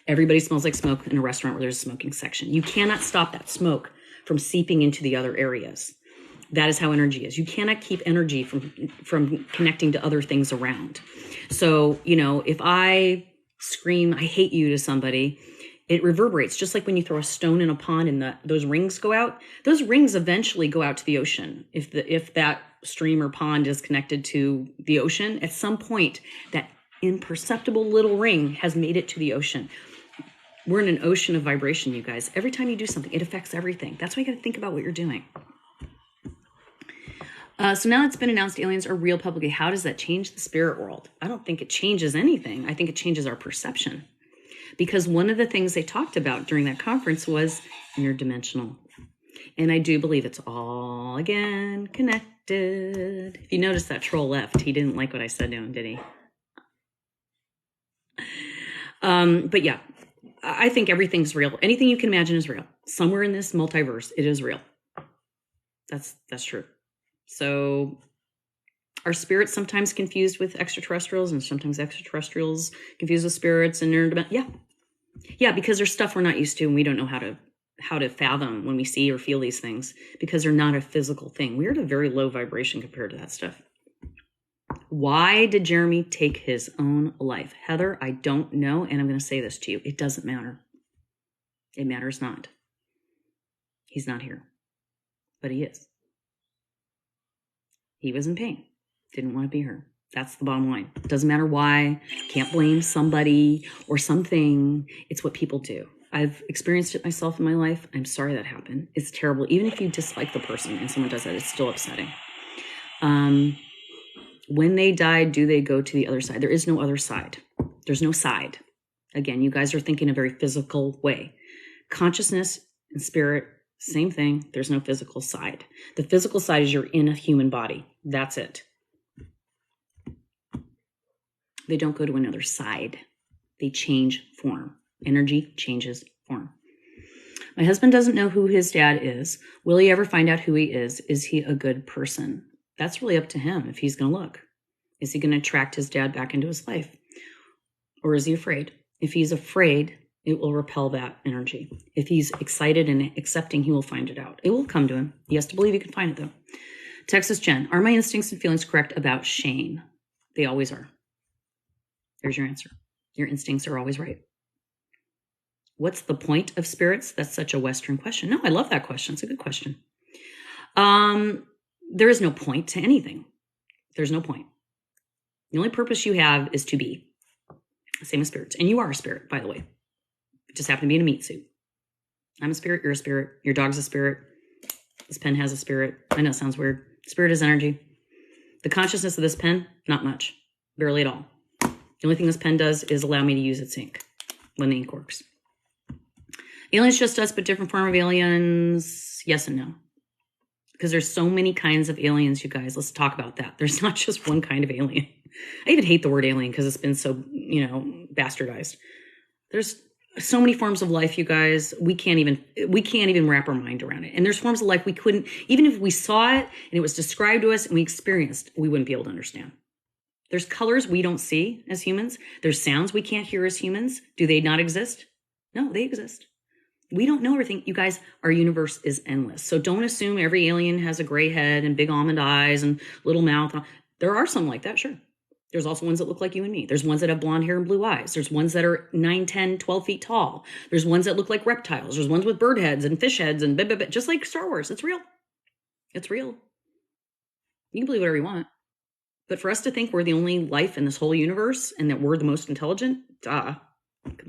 Everybody smells like smoke in a restaurant where there's a smoking section. You cannot stop that smoke from seeping into the other areas. That is how energy is. You cannot keep energy from connecting to other things around. So, if I scream, I hate you to somebody, it reverberates. Just like when you throw a stone in a pond and those rings go out, those rings eventually go out to the ocean. If that stream or pond is connected to the ocean, at some point, that imperceptible little ring has made it to the ocean. We're in an ocean of vibration, you guys. Every time you do something, it affects everything. That's why you got to think about what you're doing. So now it's been announced aliens are real publicly. How does that change the spirit world? I don't think it changes anything. I think it changes our perception. Because one of the things they talked about during that conference was interdimensional. And I do believe it's all, again, connected. If you notice that troll left, he didn't like what I said to him, did he? But yeah, I think everything's real. Anything you can imagine is real. Somewhere in this multiverse, it is real. That's true. So are spirits sometimes confused with extraterrestrials and sometimes extraterrestrials confused with spirits and interdimensional? Yeah, because there's stuff we're not used to and we don't know how to fathom when we see or feel these things because they're not a physical thing. We're at a very low vibration compared to that stuff. Why did Jeremy take his own life? Heather, I don't know, and I'm going to say this to you. It doesn't matter. It matters not. He's not here, but he is. He was in pain. Didn't want to be here. That's the bottom line. It doesn't matter why. Can't blame somebody or something. It's what people do. I've experienced it myself in my life. I'm sorry that happened. It's terrible. Even if you dislike the person and someone does that, it's still upsetting. When they die, do they go to the other side? There is no other side. There's no side. Again, you guys are thinking a very physical way. Consciousness and spirit, same thing. There's no physical side. The physical side is you're in a human body. That's it. They don't go to another side. They change form. Energy changes form. My husband doesn't know who his dad is. Will he ever find out who he is? Is he a good person? That's really up to him if he's going to look. Is he going to attract his dad back into his life? Or is he afraid? If he's afraid, it will repel that energy. If he's excited and accepting, he will find it out. It will come to him. He has to believe he can find it, though. Texas Jen, are my instincts and feelings correct about Shane? They always are. There's your answer. Your instincts are always right. What's the point of spirits? That's such a Western question. No, I love that question. It's a good question. There is no point to anything. There's no point. The only purpose you have is to be. Same as spirits. And you are a spirit, by the way. You just happen to be in a meat suit. I'm a spirit. You're a spirit. Your dog's a spirit. This pen has a spirit. I know it sounds weird. Spirit is energy. The consciousness of this pen, not much. Barely at all. The only thing this pen does is allow me to use its ink when the ink works. Aliens just us, but different form of aliens. Yes and no. Because there's so many kinds of aliens, you guys. Let's talk about that. There's not just one kind of alien. I even hate the word alien because it's been so, bastardized. There's so many forms of life, you guys. We can't even wrap our mind around it. And there's forms of life we couldn't, even if we saw it and it was described to us and we experienced, we wouldn't be able to understand. There's colors we don't see as humans. There's sounds we can't hear as humans. Do they not exist? No, they exist. We don't know everything. You guys, our universe is endless. So don't assume every alien has a gray head and big almond eyes and little mouth. There are some like that, sure. There's also ones that look like you and me. There's ones that have blonde hair and blue eyes. There's ones that are 9, 10, 12 feet tall. There's ones that look like reptiles. There's ones with bird heads and fish heads and just like Star Wars. It's real. It's real. You can believe whatever you want. But for us to think we're the only life in this whole universe and that we're the most intelligent, come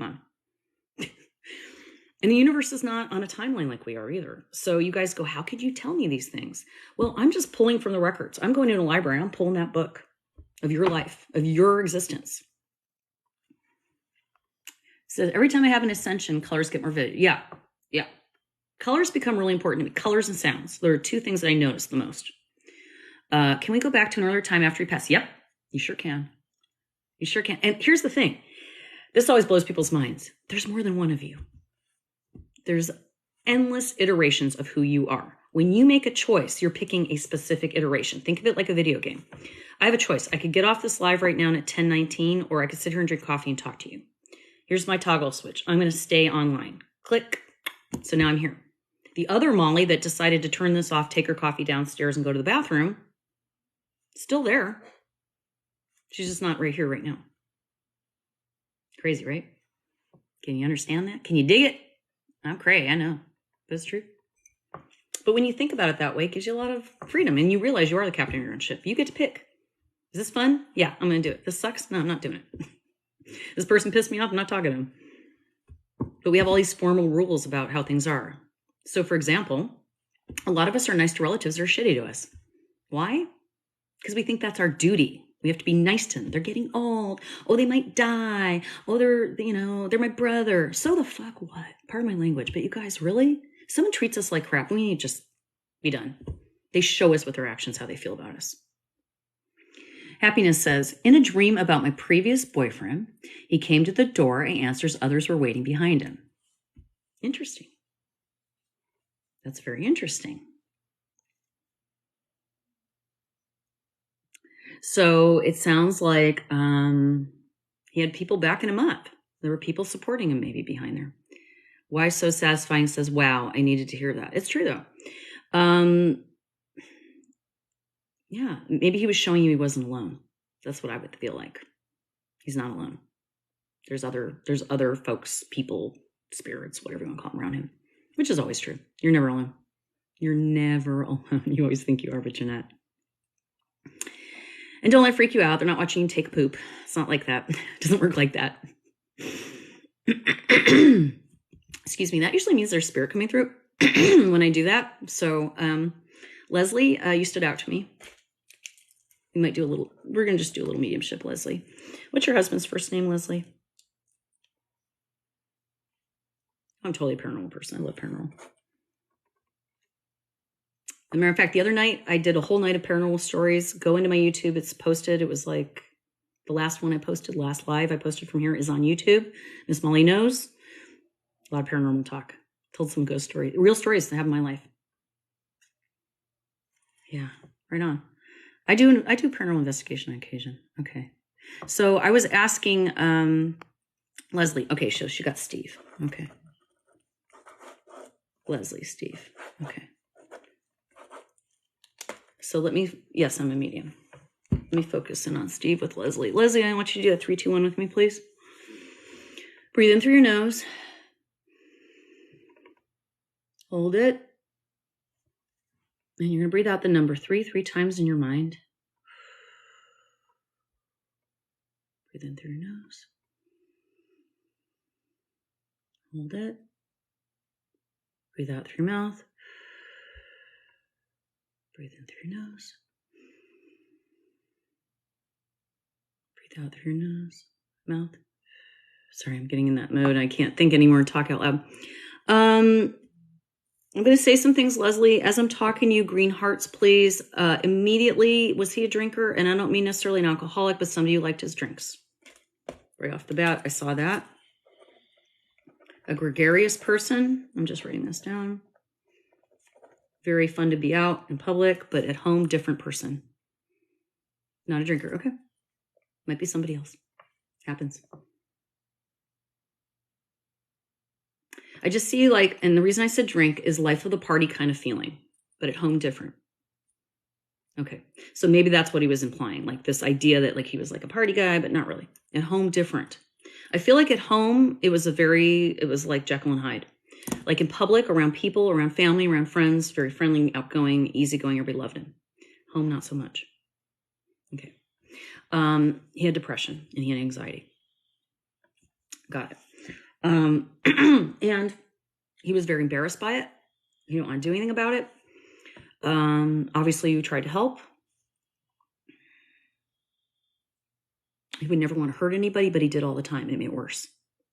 on. And the universe is not on a timeline like we are either. So you guys go, how could you tell me these things? Well, I'm just pulling from the records. I'm going into a library. I'm pulling that book of your life, of your existence. It says, every time I have an ascension, colors get more vivid. Yeah. Colors become really important to me. Colors and sounds. There are two things that I notice the most. Can we go back to an earlier time after you pass? Yep, you sure can. You sure can. And here's the thing. This always blows people's minds. There's more than one of you. There's endless iterations of who you are. When you make a choice, you're picking a specific iteration. Think of it like a video game. I have a choice. I could get off this live right now at 10:19, or I could sit here and drink coffee and talk to you. Here's my toggle switch. I'm going to stay online. Click. So now I'm here. The other Molly that decided to turn this off, take her coffee downstairs and go to the bathroom, still there. She's just not right here right now. Crazy, right? Can you understand that? Can you dig it? I'm cray, I know. But it's true. But when you think about it that way, it gives you a lot of freedom. And you realize you are the captain of your own ship. You get to pick. Is this fun? Yeah, I'm going to do it. This sucks? No, I'm not doing it. This person pissed me off. I'm not talking to him. But we have all these formal rules about how things are. So, for example, a lot of us are nice to relatives that are shitty to us. Why? Because we think that's our duty. We have to be nice to them. They're getting old. Oh, they might die. Oh, they're my brother. So the fuck what? Pardon my language. But you guys, really? Someone treats us like crap. We need to just be done. They show us with their actions how they feel about us. Happiness says, in a dream about my previous boyfriend, he came to the door and answers others were waiting behind him. Interesting. That's very interesting. So it sounds like he had people backing him up. There were people supporting him maybe behind there. Why So Satisfying says, wow, I needed to hear that. It's true though. Yeah, maybe he was showing you he wasn't alone. That's what I would feel like. He's not alone. There's other folks, people, spirits, whatever you want to call them around him, which is always true. You're never alone. You're never alone. You always think you are, but you're not. And don't let it freak you out. They're not watching you take a poop. It's not like that. It doesn't work like that. Excuse me. That usually means there's spirit coming through when I do that. So, Leslie, you stood out to me. We might do a little, we're going to just do a little mediumship, Leslie. What's your husband's first name, Leslie? I'm totally a paranormal person. I love paranormal. As a matter of fact, the other night, I did a whole night of paranormal stories. Go into my YouTube. It's posted. It was like the last one I posted, last live I posted from here is on YouTube. Miss Molly Knows. A lot of paranormal talk. Told some ghost stories, real stories that have in my life. Yeah, right on. I do paranormal investigation on occasion. Okay. So I was asking Leslie. Okay, so she got Steve. Okay. Leslie, Steve. Okay. So yes, I'm a medium. Let me focus in on Steve with Leslie. Leslie, I want you to do a 3, 2, 1 with me, please. Breathe in through your nose. Hold it. And you're going to breathe out the number 3 times in your mind. Breathe in through your nose. Hold it. Breathe out through your mouth. Breathe in through your nose. Breathe out through your nose, mouth. Sorry, I'm getting in that mode. I can't think anymore and talk out loud. I'm going to say some things, Leslie. As I'm talking to you, green hearts, please. Immediately, was he a drinker? And I don't mean necessarily an alcoholic, but somebody who liked his drinks. Right off the bat, I saw that. A gregarious person. I'm just writing this down. Very fun to be out in public, but at home, different person. Not a drinker. Okay. Might be somebody else. Happens. I just see like, and the reason I said drink is life of the party kind of feeling, but at home different. Okay. So maybe that's what he was implying. Like this idea that like he was like a party guy, but not really. At home different. I feel like at home, it was like Jekyll and Hyde. Like in public, around people, around family, around friends, very friendly, outgoing, easygoing, everybody loved him. Home, not so much. Okay. He had depression and he had anxiety. Got it. And he was very embarrassed by it. He didn't want to do anything about it. Obviously you tried to help. He would never want to hurt anybody, but he did all the time. It made it worse.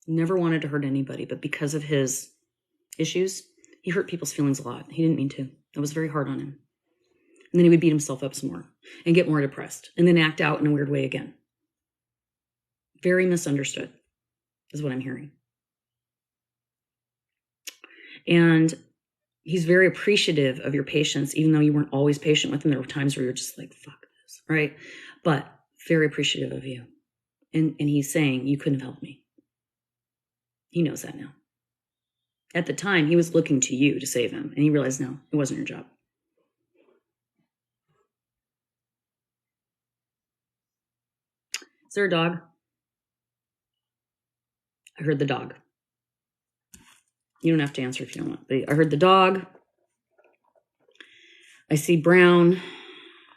Never wanted to hurt anybody, but because of his issues, he hurt people's feelings a lot. He didn't mean to. It was very hard on him. And then he would beat himself up some more and get more depressed and then act out in a weird way again. Very misunderstood is what I'm hearing. And he's very appreciative of your patience, even though you weren't always patient with him. There were times where you're just like, fuck this, right? But very appreciative of you. And he's saying, you couldn't have helped me. He knows that now. At the time, he was looking to you to save him. And he realized, no, it wasn't your job. Is there a dog? I heard the dog. You don't have to answer if you don't want. But I heard the dog. I see brown,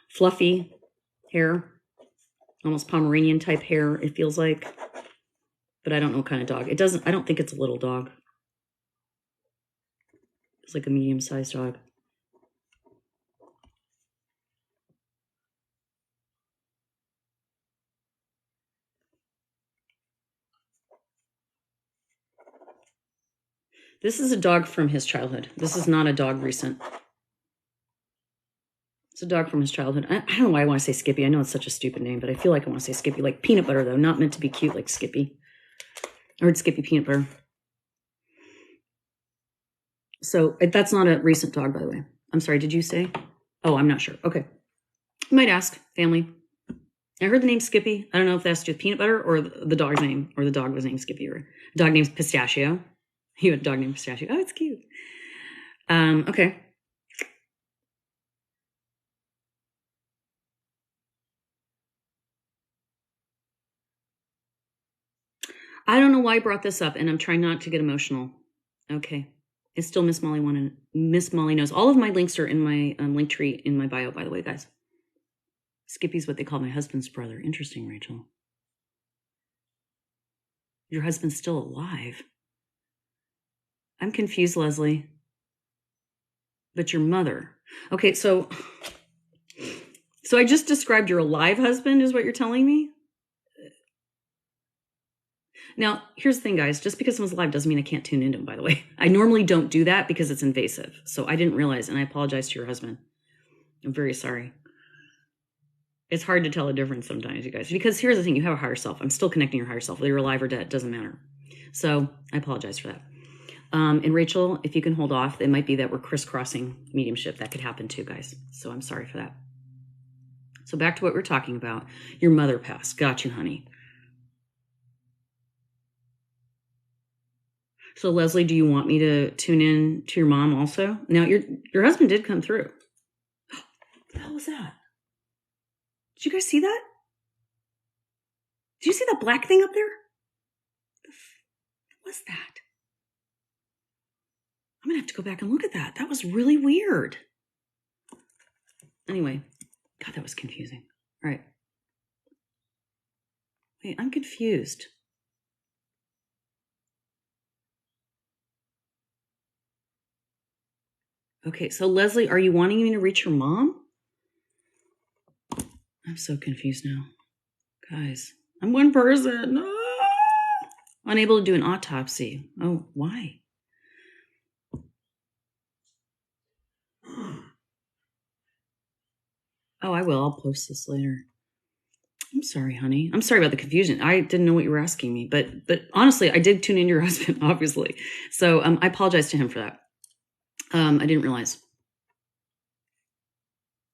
fluffy hair. Almost Pomeranian type hair, it feels like. But I don't know what kind of dog. I don't think it's a little dog. It's like a medium-sized dog. This is a dog from his childhood. This is not a dog recent. It's a dog from his childhood. I don't know why I want to say Skippy. I know it's such a stupid name, but I feel like I want to say Skippy. Like peanut butter, though. Not meant to be cute like Skippy. I heard Skippy peanut butter. So that's not a recent dog, by the way. I'm sorry, did you say? Oh, I'm not sure. Okay. You might ask, family. I heard the name Skippy. I don't know if that's just peanut butter or the dog's name, or the dog was named Skippy, or dog named Pistachio. You had a dog named Pistachio. Oh, it's cute. Okay. I don't know why I brought this up, and I'm trying not to get emotional. Okay. It's still Miss Molly one and Miss Molly knows. All of my links are in my link tree in my bio, by the way, guys. Skippy's what they call my husband's brother. Interesting, Rachel. Your husband's still alive. I'm confused, Leslie. But your mother. Okay, so I just described your alive husband is what you're telling me? Now, here's the thing, guys. Just because someone's alive doesn't mean I can't tune into him, by the way. I normally don't do that because it's invasive. So I didn't realize, and I apologize to your husband. I'm very sorry. It's hard to tell the difference sometimes, you guys. Because here's the thing. You have a higher self. I'm still connecting your higher self. Whether you're alive or dead, it doesn't matter. So I apologize for that. And Rachel, if you can hold off, it might be that we're crisscrossing mediumship. That could happen too, guys. So I'm sorry for that. So back to what we're talking about. Your mother passed. Got you, honey. So Leslie, do you want me to tune in to your mom also? Now your husband did come through. What the hell was that? Did you guys see that? Did you see that black thing up there? What was that? I'm going to have to go back and look at that. That was really weird. Anyway, God, that was confusing. All right. Wait, I'm confused. Okay, so Leslie, are you wanting me to reach your mom? I'm so confused now. Guys, I'm one person. No! Unable to do an autopsy. Oh, why? Oh, I will. I'll post this later. I'm sorry, honey. I'm sorry about the confusion. I didn't know what you were asking me, but honestly, I did tune in your husband, obviously. So I apologize to him for that. I didn't realize.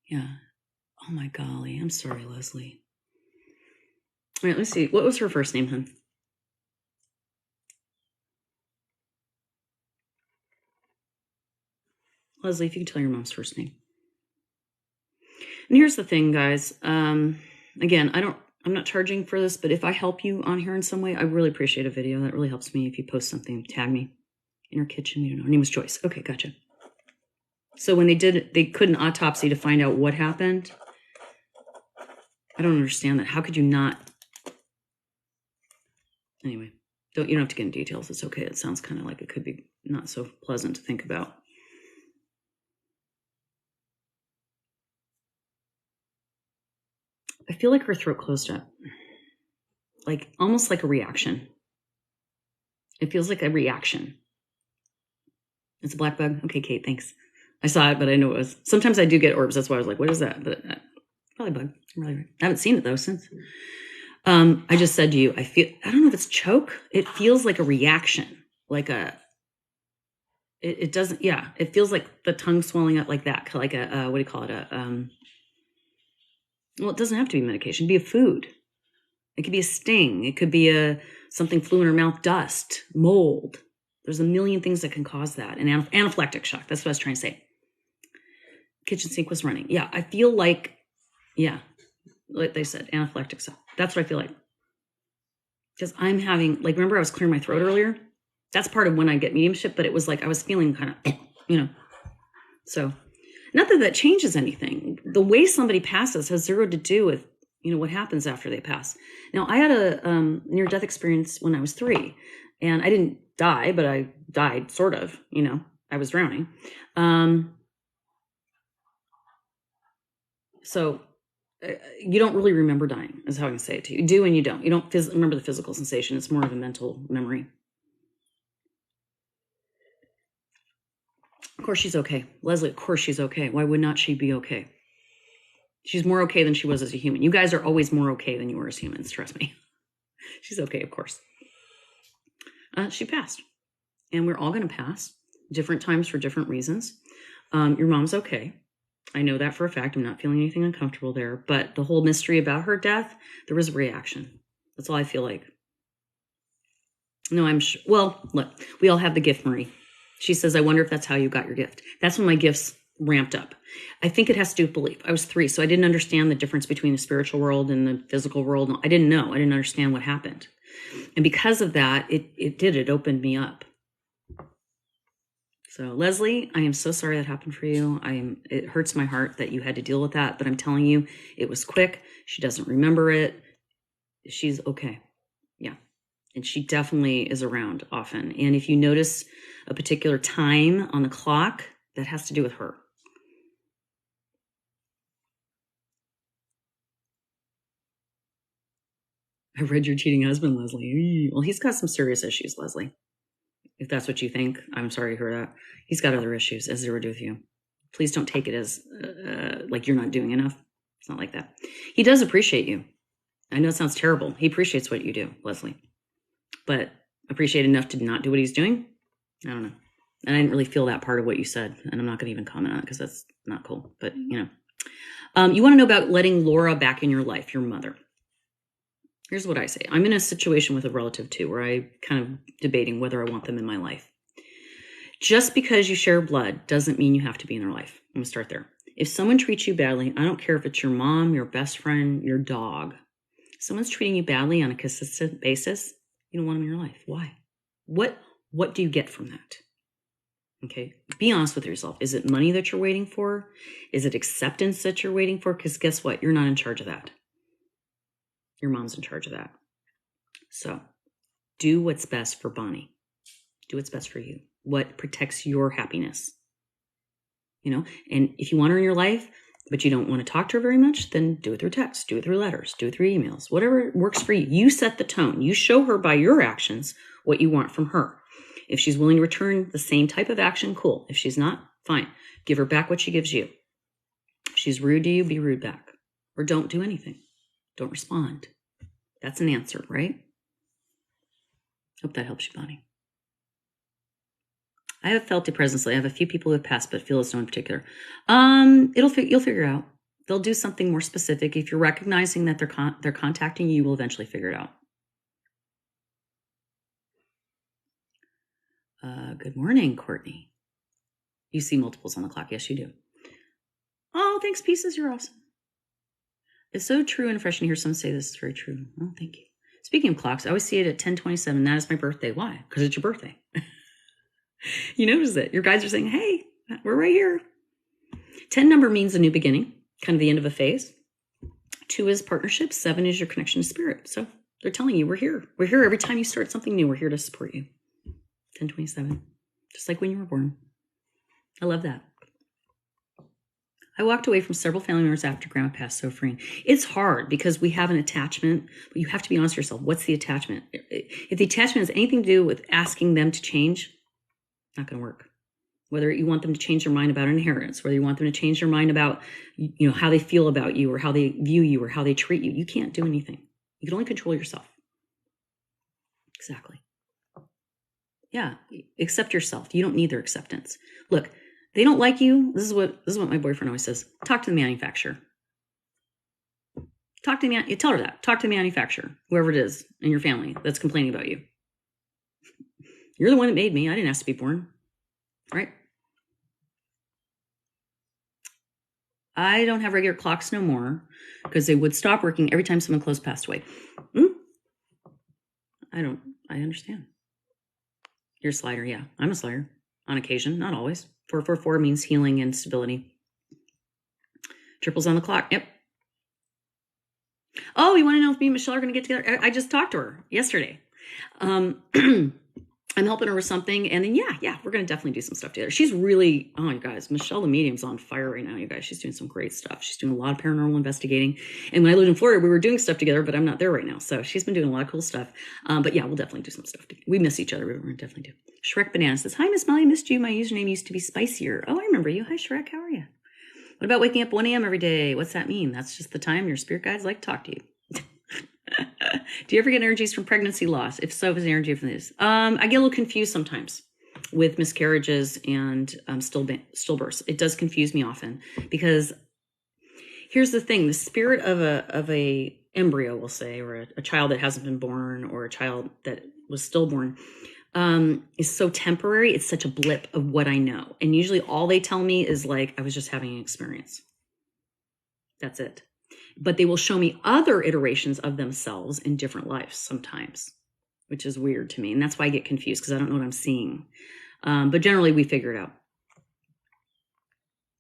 Yeah. Oh my golly. I'm sorry, Leslie. All right, let's see. What was her first name, hon? Leslie, if you can tell your mom's first name. And here's the thing, guys. Again, I'm not charging for this, but if I help you on here in some way, I really appreciate a video. That really helps me. If you post something, tag me in your kitchen. You know, her name was Joyce. Okay, gotcha. So when they couldn't autopsy to find out what happened. I don't understand that. How could you not? Anyway, you don't have to get into details. It's okay. It sounds kind of like it could be not so pleasant to think about. I feel like her throat closed up. Like almost like a reaction. It feels like a reaction. It's a black bug. Okay, Kate, thanks. I saw it, but I know it was. Sometimes I do get orbs. That's why I was like, what is that? But probably bug. I'm really right. I haven't seen it though since. I just said to you, I don't know if it's choke. It feels like a reaction. Like it doesn't, yeah. It feels like the tongue swelling up like that. Like what do you call it? Well, it doesn't have to be medication. It could be a food. It could be a sting. It could be something flew in her mouth, dust, mold. There's a million things that can cause that. And anaphylactic shock. That's what I was trying to say. Kitchen sink was running. Yeah, I feel like, yeah, like they said, anaphylactic shock. That's what I feel like. Because I'm having, like, remember I was clearing my throat earlier? That's part of when I get mediumship, but it was like I was feeling kind of, you know. So, not that that changes anything. The way somebody passes has zero to do with, you know, what happens after they pass. Now, I had a near-death experience when I was 3, and I didn't die, but I died, sort of, you know. I was drowning. So you don't really remember dying, is how I can say it to you. You do and you don't. You don't remember the physical sensation. It's more of a mental memory. Of course she's okay. Leslie, of course she's okay. Why would not she be okay? She's more okay than she was as a human. You guys are always more okay than you were as humans, trust me. She's okay, of course. She passed. And we're all going to pass. Different times for different reasons. Your mom's okay. I know that for a fact. I'm not feeling anything uncomfortable there. But the whole mystery about her death, there was a reaction. That's all I feel like. No, I'm sure. Well, look, we all have the gift, Marie. She says, I wonder if that's how you got your gift. That's when my gifts ramped up. I think it has to do with belief. I was 3, so I didn't understand the difference between the spiritual world and the physical world. I didn't know. I didn't understand what happened. And because of that, it opened me up. So Leslie, I am so sorry that happened for you. It hurts my heart that you had to deal with that, but I'm telling you, it was quick. She doesn't remember it. She's okay. Yeah. And she definitely is around often. And if you notice a particular time on the clock, that has to do with her. I read your cheating husband, Leslie. Well, he's got some serious issues, Leslie. If that's what you think, I'm sorry to hear that. He's got other issues, as zero to do with you. Please don't take it as like you're not doing enough. It's not like that. He does appreciate you. I know it sounds terrible. He appreciates what you do, Leslie. But appreciate enough to not do what he's doing? I don't know. And I didn't really feel that part of what you said. And I'm not going to even comment on it because that's not cool. But, you know. You want to know about letting Laura back in your life, your mother. Here's what I say. I'm in a situation with a relative too, where I'm kind of debating whether I want them in my life. Just because you share blood doesn't mean you have to be in their life. I'm going to start there. If someone treats you badly, I don't care if it's your mom, your best friend, your dog. If someone's treating you badly on a consistent basis, you don't want them in your life. Why? What do you get from that? Okay. Be honest with yourself. Is it money that you're waiting for? Is it acceptance that you're waiting for? Because guess what? You're not in charge of that. Your mom's in charge of that. So do what's best for Bonnie. Do what's best for you. What protects your happiness? And if you want her in your life, but you don't want to talk to her very much, then do it through text, do it through letters, do it through emails, whatever works for you. You set the tone. You show her by your actions what you want from her. If she's willing to return the same type of action, cool. If she's not, fine. Give her back what she gives you. If she's rude to you, be rude back. Or don't do anything. Don't respond. That's an answer, right? Hope that helps you, Bonnie. I have felt it presently. I have a few people who have passed, but feel it's no in particular. You'll figure it out. They'll do something more specific. If you're recognizing that they're contacting you, you will eventually figure it out. Good morning, Courtney. You see multiples on the clock. Yes, you do. Oh, thanks, Pieces. You're awesome. It's so true and refreshing to hear someone say this. It's very true. Oh, thank you. Speaking of clocks, I always see it at 10:27. That is my birthday. Why? Because it's your birthday. You notice it. Your guides are saying, hey, we're right here. 10 number means a new beginning, kind of the end of a phase. 2 is partnership. 7 is your connection to spirit. So they're telling you, we're here. We're here every time you start something new. We're here to support you. 10:27, just like when you were born. I love that. I walked away from several family members after Grandma passed, so freeing. It's hard because we have an attachment, but you have to be honest with yourself. What's the attachment? If the attachment has anything to do with asking them to change, not going to work. Whether you want them to change their mind about inheritance, whether you want them to change their mind about, how they feel about you or how they view you or how they treat you, you can't do anything. You can only control yourself. Exactly. Yeah, accept yourself. You don't need their acceptance. Look, they don't like you. This is what my boyfriend always says. Talk to the manufacturer. Tell her that. Talk to the manufacturer, whoever it is in your family that's complaining about you. You're the one that made me. I didn't ask to be born. Right? I don't have regular clocks no more because they would stop working every time someone close passed away. I understand. You're a slider, yeah. I'm a slider. On occasion, not always. 444 means healing and stability. Triples on the clock, yep. Oh, you want to know if me and Michelle are going to get together? I just talked to her yesterday. I'm helping her with something, and then yeah, we're going to definitely do some stuff together. She's really, oh, you guys, Michelle the medium's on fire right now, you guys. She's doing some great stuff. She's doing a lot of paranormal investigating, and when I lived in Florida, we were doing stuff together, but I'm not there right now, so she's been doing a lot of cool stuff. But yeah, we'll definitely do some stuff together. We miss each other. We're going to definitely do. Shrek Banana says, hi, Miss Molly, I missed you. My username used to be Spicier. Oh, I remember you. Hi, Shrek. How are you? What about waking up 1 a.m. every day? What's that mean? That's just the time your spirit guides like to talk to you. Do you ever get energies from pregnancy loss? If so, is the energy from this? I get a little confused sometimes with miscarriages and stillbirths. It does confuse me often because here's the thing: the spirit of a embryo, we'll say, or a child that hasn't been born, or a child that was stillborn, is so temporary. It's such a blip of what I know, and usually all they tell me is like, I was just having an experience. That's it. But they will show me other iterations of themselves in different lives sometimes, which is weird to me. And that's why I get confused because I don't know what I'm seeing. But generally we figure it out.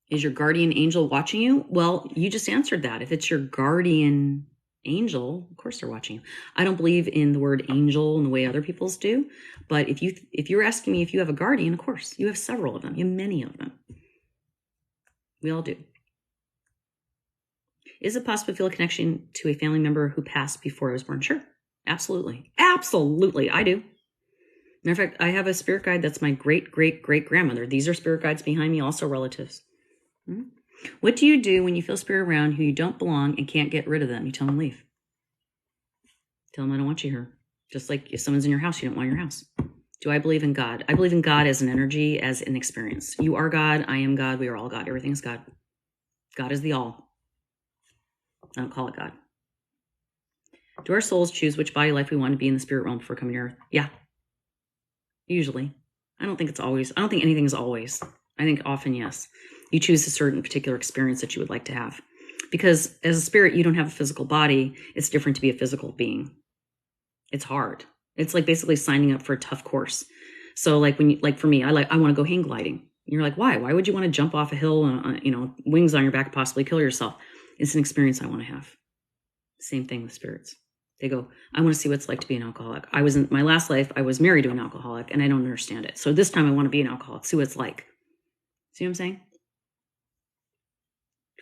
Is your guardian angel watching you? Well, you just answered that. If it's your guardian angel, of course they're watching you. I don't believe in the word angel in the way other people's do. But if you're asking me if you have a guardian, of course, you have several of them. You have many of them. We all do. Is it possible to feel a connection to a family member who passed before I was born? Sure. Absolutely. Absolutely. I do. Matter of fact, I have a spirit guide that's my great-great-great-grandmother. These are spirit guides behind me, also relatives. What do you do when you feel spirit around who you don't belong and can't get rid of them? You tell them leave. Tell them I don't want you here. Just like if someone's in your house, you don't want your house. Do I believe in God? I believe in God as an energy, as an experience. You are God. I am God. We are all God. Everything is God. God is the all. I don't call it God. Do our souls choose which body life we want to be in the spirit realm before coming to Earth? Yeah. Usually. I don't think it's always. I don't think anything is always. I think often, yes. You choose a certain particular experience that you would like to have. Because as a spirit, you don't have a physical body. It's different to be a physical being. It's hard. It's like basically signing up for a tough course. So like for me, I want to go hang gliding. And you're like, why? Why would you want to jump off a hill and, wings on your back, possibly kill yourself? It's an experience I want to have. Same thing with spirits. They go, I want to see what it's like to be an alcoholic. I was in my last life, I was married to an alcoholic and I don't understand it. So this time I want to be an alcoholic, see what it's like. See what I'm saying?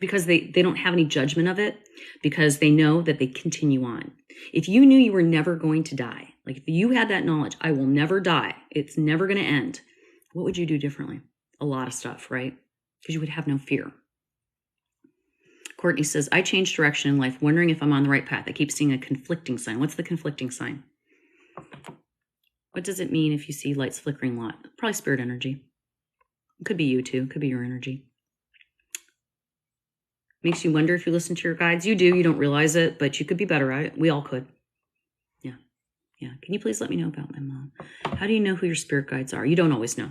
Because they don't have any judgment of it, because they know that they continue on. If you knew you were never going to die, like if you had that knowledge, I will never die, it's never going to end, what would you do differently? A lot of stuff, right? Because you would have no fear. Courtney says, I changed direction in life, wondering if I'm on the right path. I keep seeing a conflicting sign. What's the conflicting sign? What does it mean if you see lights flickering a lot? Probably spirit energy. It could be you too. It could be your energy. Makes you wonder if you listen to your guides. You do. You don't realize it, but you could be better at it. We all could. Yeah. Yeah. Can you please let me know about my mom? How do you know who your spirit guides are? You don't always know.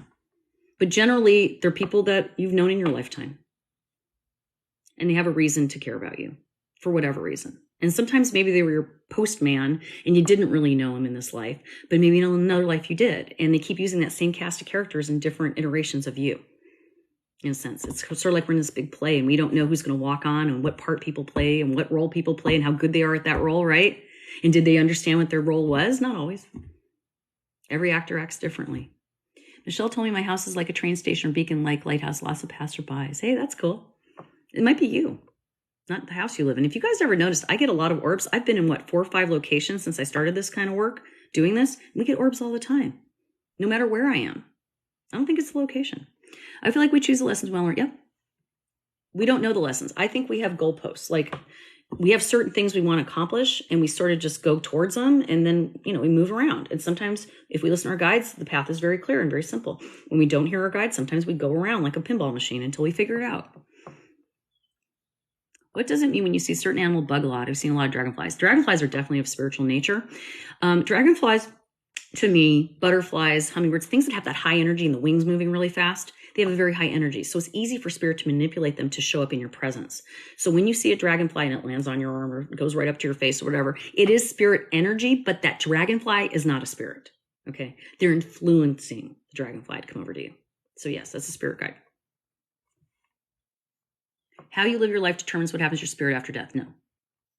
But generally, they're people that you've known in your lifetime. And they have a reason to care about you for whatever reason. And sometimes maybe they were your postman and you didn't really know him in this life, but maybe in another life you did. And they keep using that same cast of characters in different iterations of you. In a sense, it's sort of like we're in this big play and we don't know who's going to walk on and what part people play and what role people play and how good they are at that role, right? And did they understand what their role was? Not always. Every actor acts differently. Michelle told me my house is like a train station or beacon like lighthouse, lots of passerbys. Hey, that's cool. It might be you, not the house you live in. If you guys ever noticed, I get a lot of orbs. I've been in 4 or 5 locations since I started this kind of work, doing this. We get orbs all the time, no matter where I am. I don't think it's the location. I feel like we choose the lessons we want to learn. Yep. We don't know the lessons. I think we have goalposts. Like we have certain things we want to accomplish and we sort of just go towards them. And then, we move around. And sometimes if we listen to our guides, the path is very clear and very simple. When we don't hear our guides, sometimes we go around like a pinball machine until we figure it out. What does it mean when you see a certain animal bug a lot? I've seen a lot of dragonflies. Dragonflies are definitely of spiritual nature. Dragonflies, to me, butterflies, hummingbirds, things that have that high energy and the wings moving really fast, they have a very high energy. So it's easy for spirit to manipulate them to show up in your presence. So when you see a dragonfly and it lands on your arm or goes right up to your face or whatever, it is spirit energy, but that dragonfly is not a spirit. Okay. They're influencing the dragonfly to come over to you. So yes, that's a spirit guide. How you live your life determines what happens to your spirit after death. No,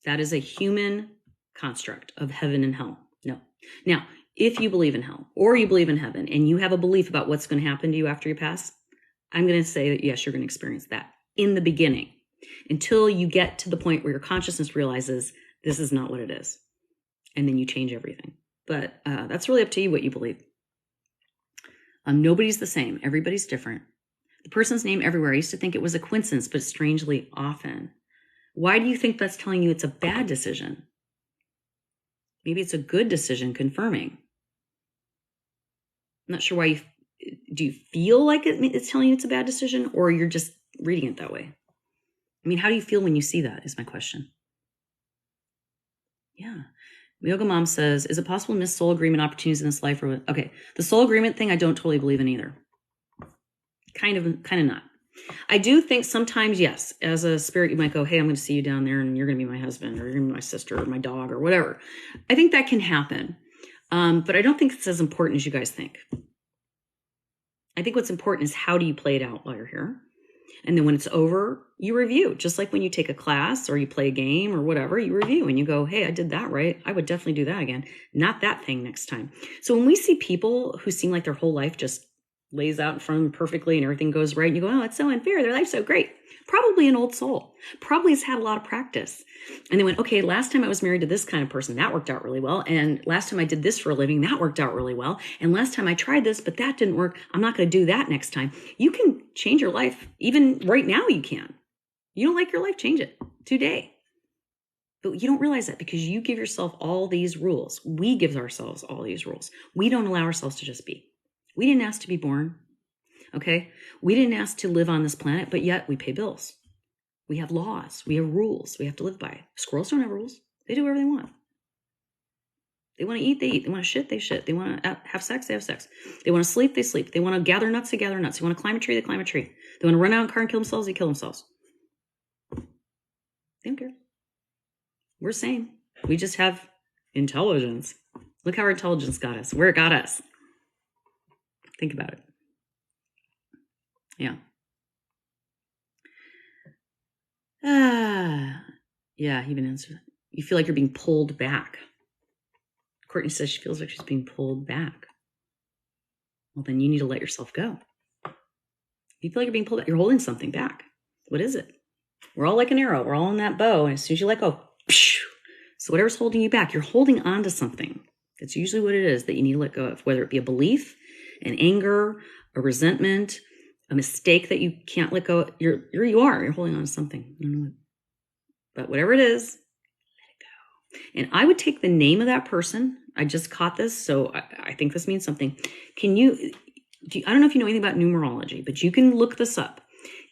that is a human construct of heaven and hell. No. Now, if you believe in hell or you believe in heaven and you have a belief about what's going to happen to you after you pass, I'm going to say that yes, you're going to experience that in the beginning until you get to the point where your consciousness realizes this is not what it is. And then you change everything. But that's really up to you what you believe. Nobody's the same. Everybody's different. The person's name everywhere. I used to think it was a coincidence, but strangely often. Why do you think that's telling you it's a bad decision? Maybe it's a good decision confirming. I'm not sure why do you feel like it's telling you it's a bad decision or you're just reading it that way? I mean, how do you feel when you see that is my question. Yeah. Yoga Mom says, is it possible to miss soul agreement opportunities in this life? Okay. The soul agreement thing, I don't totally believe in either. Kind of not. I do think sometimes, yes, as a spirit, you might go, hey, I'm going to see you down there and you're going to be my husband or you're going to be my sister or my dog or whatever. I think that can happen. But I don't think it's as important as you guys think. I think what's important is how do you play it out while you're here? And then when it's over, you review. Just like when you take a class or you play a game or whatever, you review and you go, hey, I did that right. I would definitely do that again. Not that thing next time. So when we see people who seem like their whole life just lays out in front of them perfectly and everything goes right, and you go, oh, it's so unfair. Their life's so great. Probably an old soul. Probably has had a lot of practice. And they went, okay, last time I was married to this kind of person, that worked out really well. And last time I did this for a living, that worked out really well. And last time I tried this, but that didn't work. I'm not going to do that next time. You can change your life. Even right now you can. You don't like your life, change it today. But you don't realize that because you give yourself all these rules. We give ourselves all these rules. We don't allow ourselves to just be. We didn't ask to be born. Okay. We didn't ask to live on this planet, but yet we pay bills. We have laws. We have rules we have to live by. Squirrels don't have rules. They do whatever they want. They want to eat, they eat. They want to shit, they shit. They want to have sex, they have sex. They want to sleep, they sleep. They want to gather nuts, they gather nuts. They want to climb a tree, they climb a tree. They want to run out in a car and kill themselves, they kill themselves. They don't care. We're sane. We just have intelligence. Look how our intelligence got us, where it got us. Think about it. Yeah. Yeah, he even answered. You feel like you're being pulled back. Courtney says she feels like she's being pulled back. Well, then you need to let yourself go. You feel like you're being pulled back. You're holding something back. What is it? We're all like an arrow. We're all on that bow. And as soon as you let go, so whatever's holding you back, you're holding on to something. That's usually what it is that you need to let go of, whether it be a belief, an anger, a resentment, a mistake that you can't let go of. You're holding on to something. I don't know what. But whatever it is, let it go. And I would take the name of that person. I just caught this, so I think this means something. I don't know if you know anything about numerology, but you can look this up.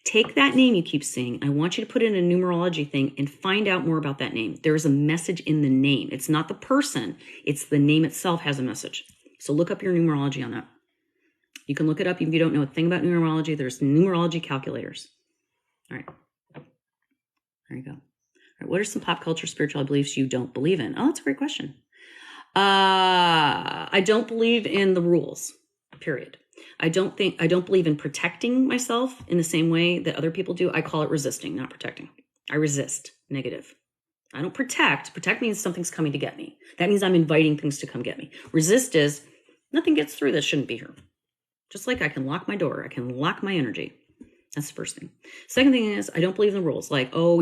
Take that name you keep seeing. I want you to put it in a numerology thing and find out more about that name. There is a message in the name. It's not the person. It's the name itself has a message. So look up your numerology on that. You can look it up. If you don't know a thing about numerology, there's numerology calculators. All right. There you go. All right. What are some pop culture spiritual beliefs you don't believe in? Oh, that's a great question. I don't believe in the rules, period. I don't believe in protecting myself in the same way that other people do. I call it resisting, not protecting. I resist, negative. I don't protect. Protect means something's coming to get me. That means I'm inviting things to come get me. Resist is nothing gets through that shouldn't be here. Just like I can lock my door, I can lock my energy. That's the first thing. Second thing is I don't believe in the rules. Like, oh,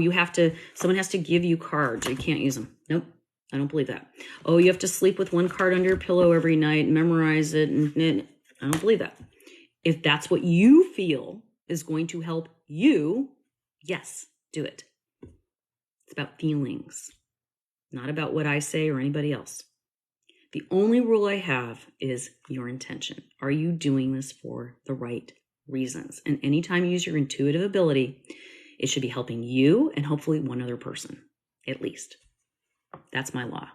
someone has to give you cards or you can't use them. Nope. I don't believe that. Oh, you have to sleep with one card under your pillow every night and memorize it. And I don't believe that. If that's what you feel is going to help you, yes, do it. It's about feelings, not about what I say or anybody else. The only rule I have is your intention. Are you doing this for the right reasons? And anytime you use your intuitive ability, it should be helping you and hopefully one other person, at least. That's my law.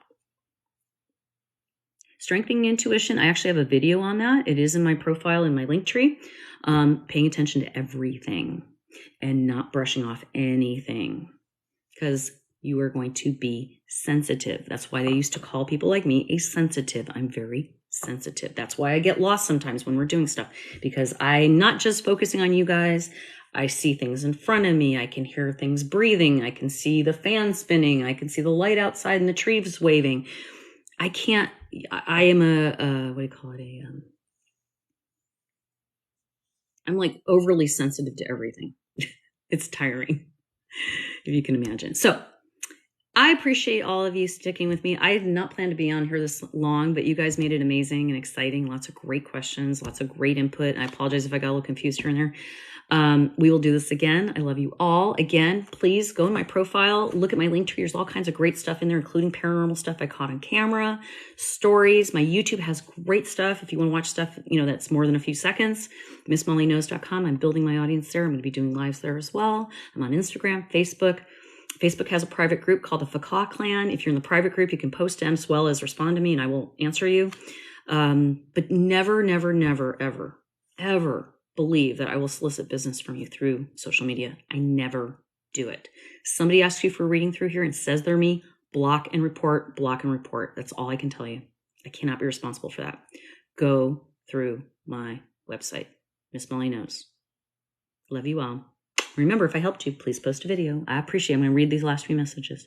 Strengthening intuition, I actually have a video on that. It is in my profile in my link tree. Paying attention to everything and not brushing off anything because you are going to be sensitive. That's why they used to call people like me a sensitive. I'm very sensitive. That's why I get lost sometimes when we're doing stuff because I'm not just focusing on you guys. I see things in front of me. I can hear things breathing. I can see the fan spinning. I can see the light outside and the trees waving. I am what do you call it? I'm like overly sensitive to everything. It's tiring, if you can imagine. So I appreciate all of you sticking with me. I did not plan to be on here this long, but you guys made it amazing and exciting. Lots of great questions, lots of great input. I apologize if I got a little confused here and there. We will do this again. I love you all. Again, please go in my profile, look at my link tree. There's all kinds of great stuff in there, including paranormal stuff I caught on camera, stories. My YouTube has great stuff. If you want to watch stuff, that's more than a few seconds, missmollyknows.com. I'm building my audience there. I'm going to be doing lives there as well. I'm on Instagram, Facebook. Facebook has a private group called the Fakah Clan. If you're in the private group, you can post to them as well as respond to me and I will answer you. But never, never, never, ever, ever believe that I will solicit business from you through social media. I never do it. Somebody asks you for a reading through here and says they're me, block and report, block and report. That's all I can tell you. I cannot be responsible for that. Go through my website, Miss Molly Knows. Love you all. Remember, if I helped you, please post a video. I appreciate it. I'm going to read these last few messages.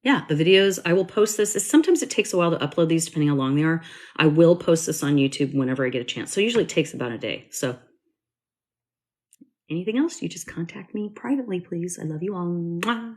Yeah, the videos, I will post this. Sometimes it takes a while to upload these, depending how long they are. I will post this on YouTube whenever I get a chance. So usually it takes about a day. So anything else, you just contact me privately, please. I love you all. Mwah.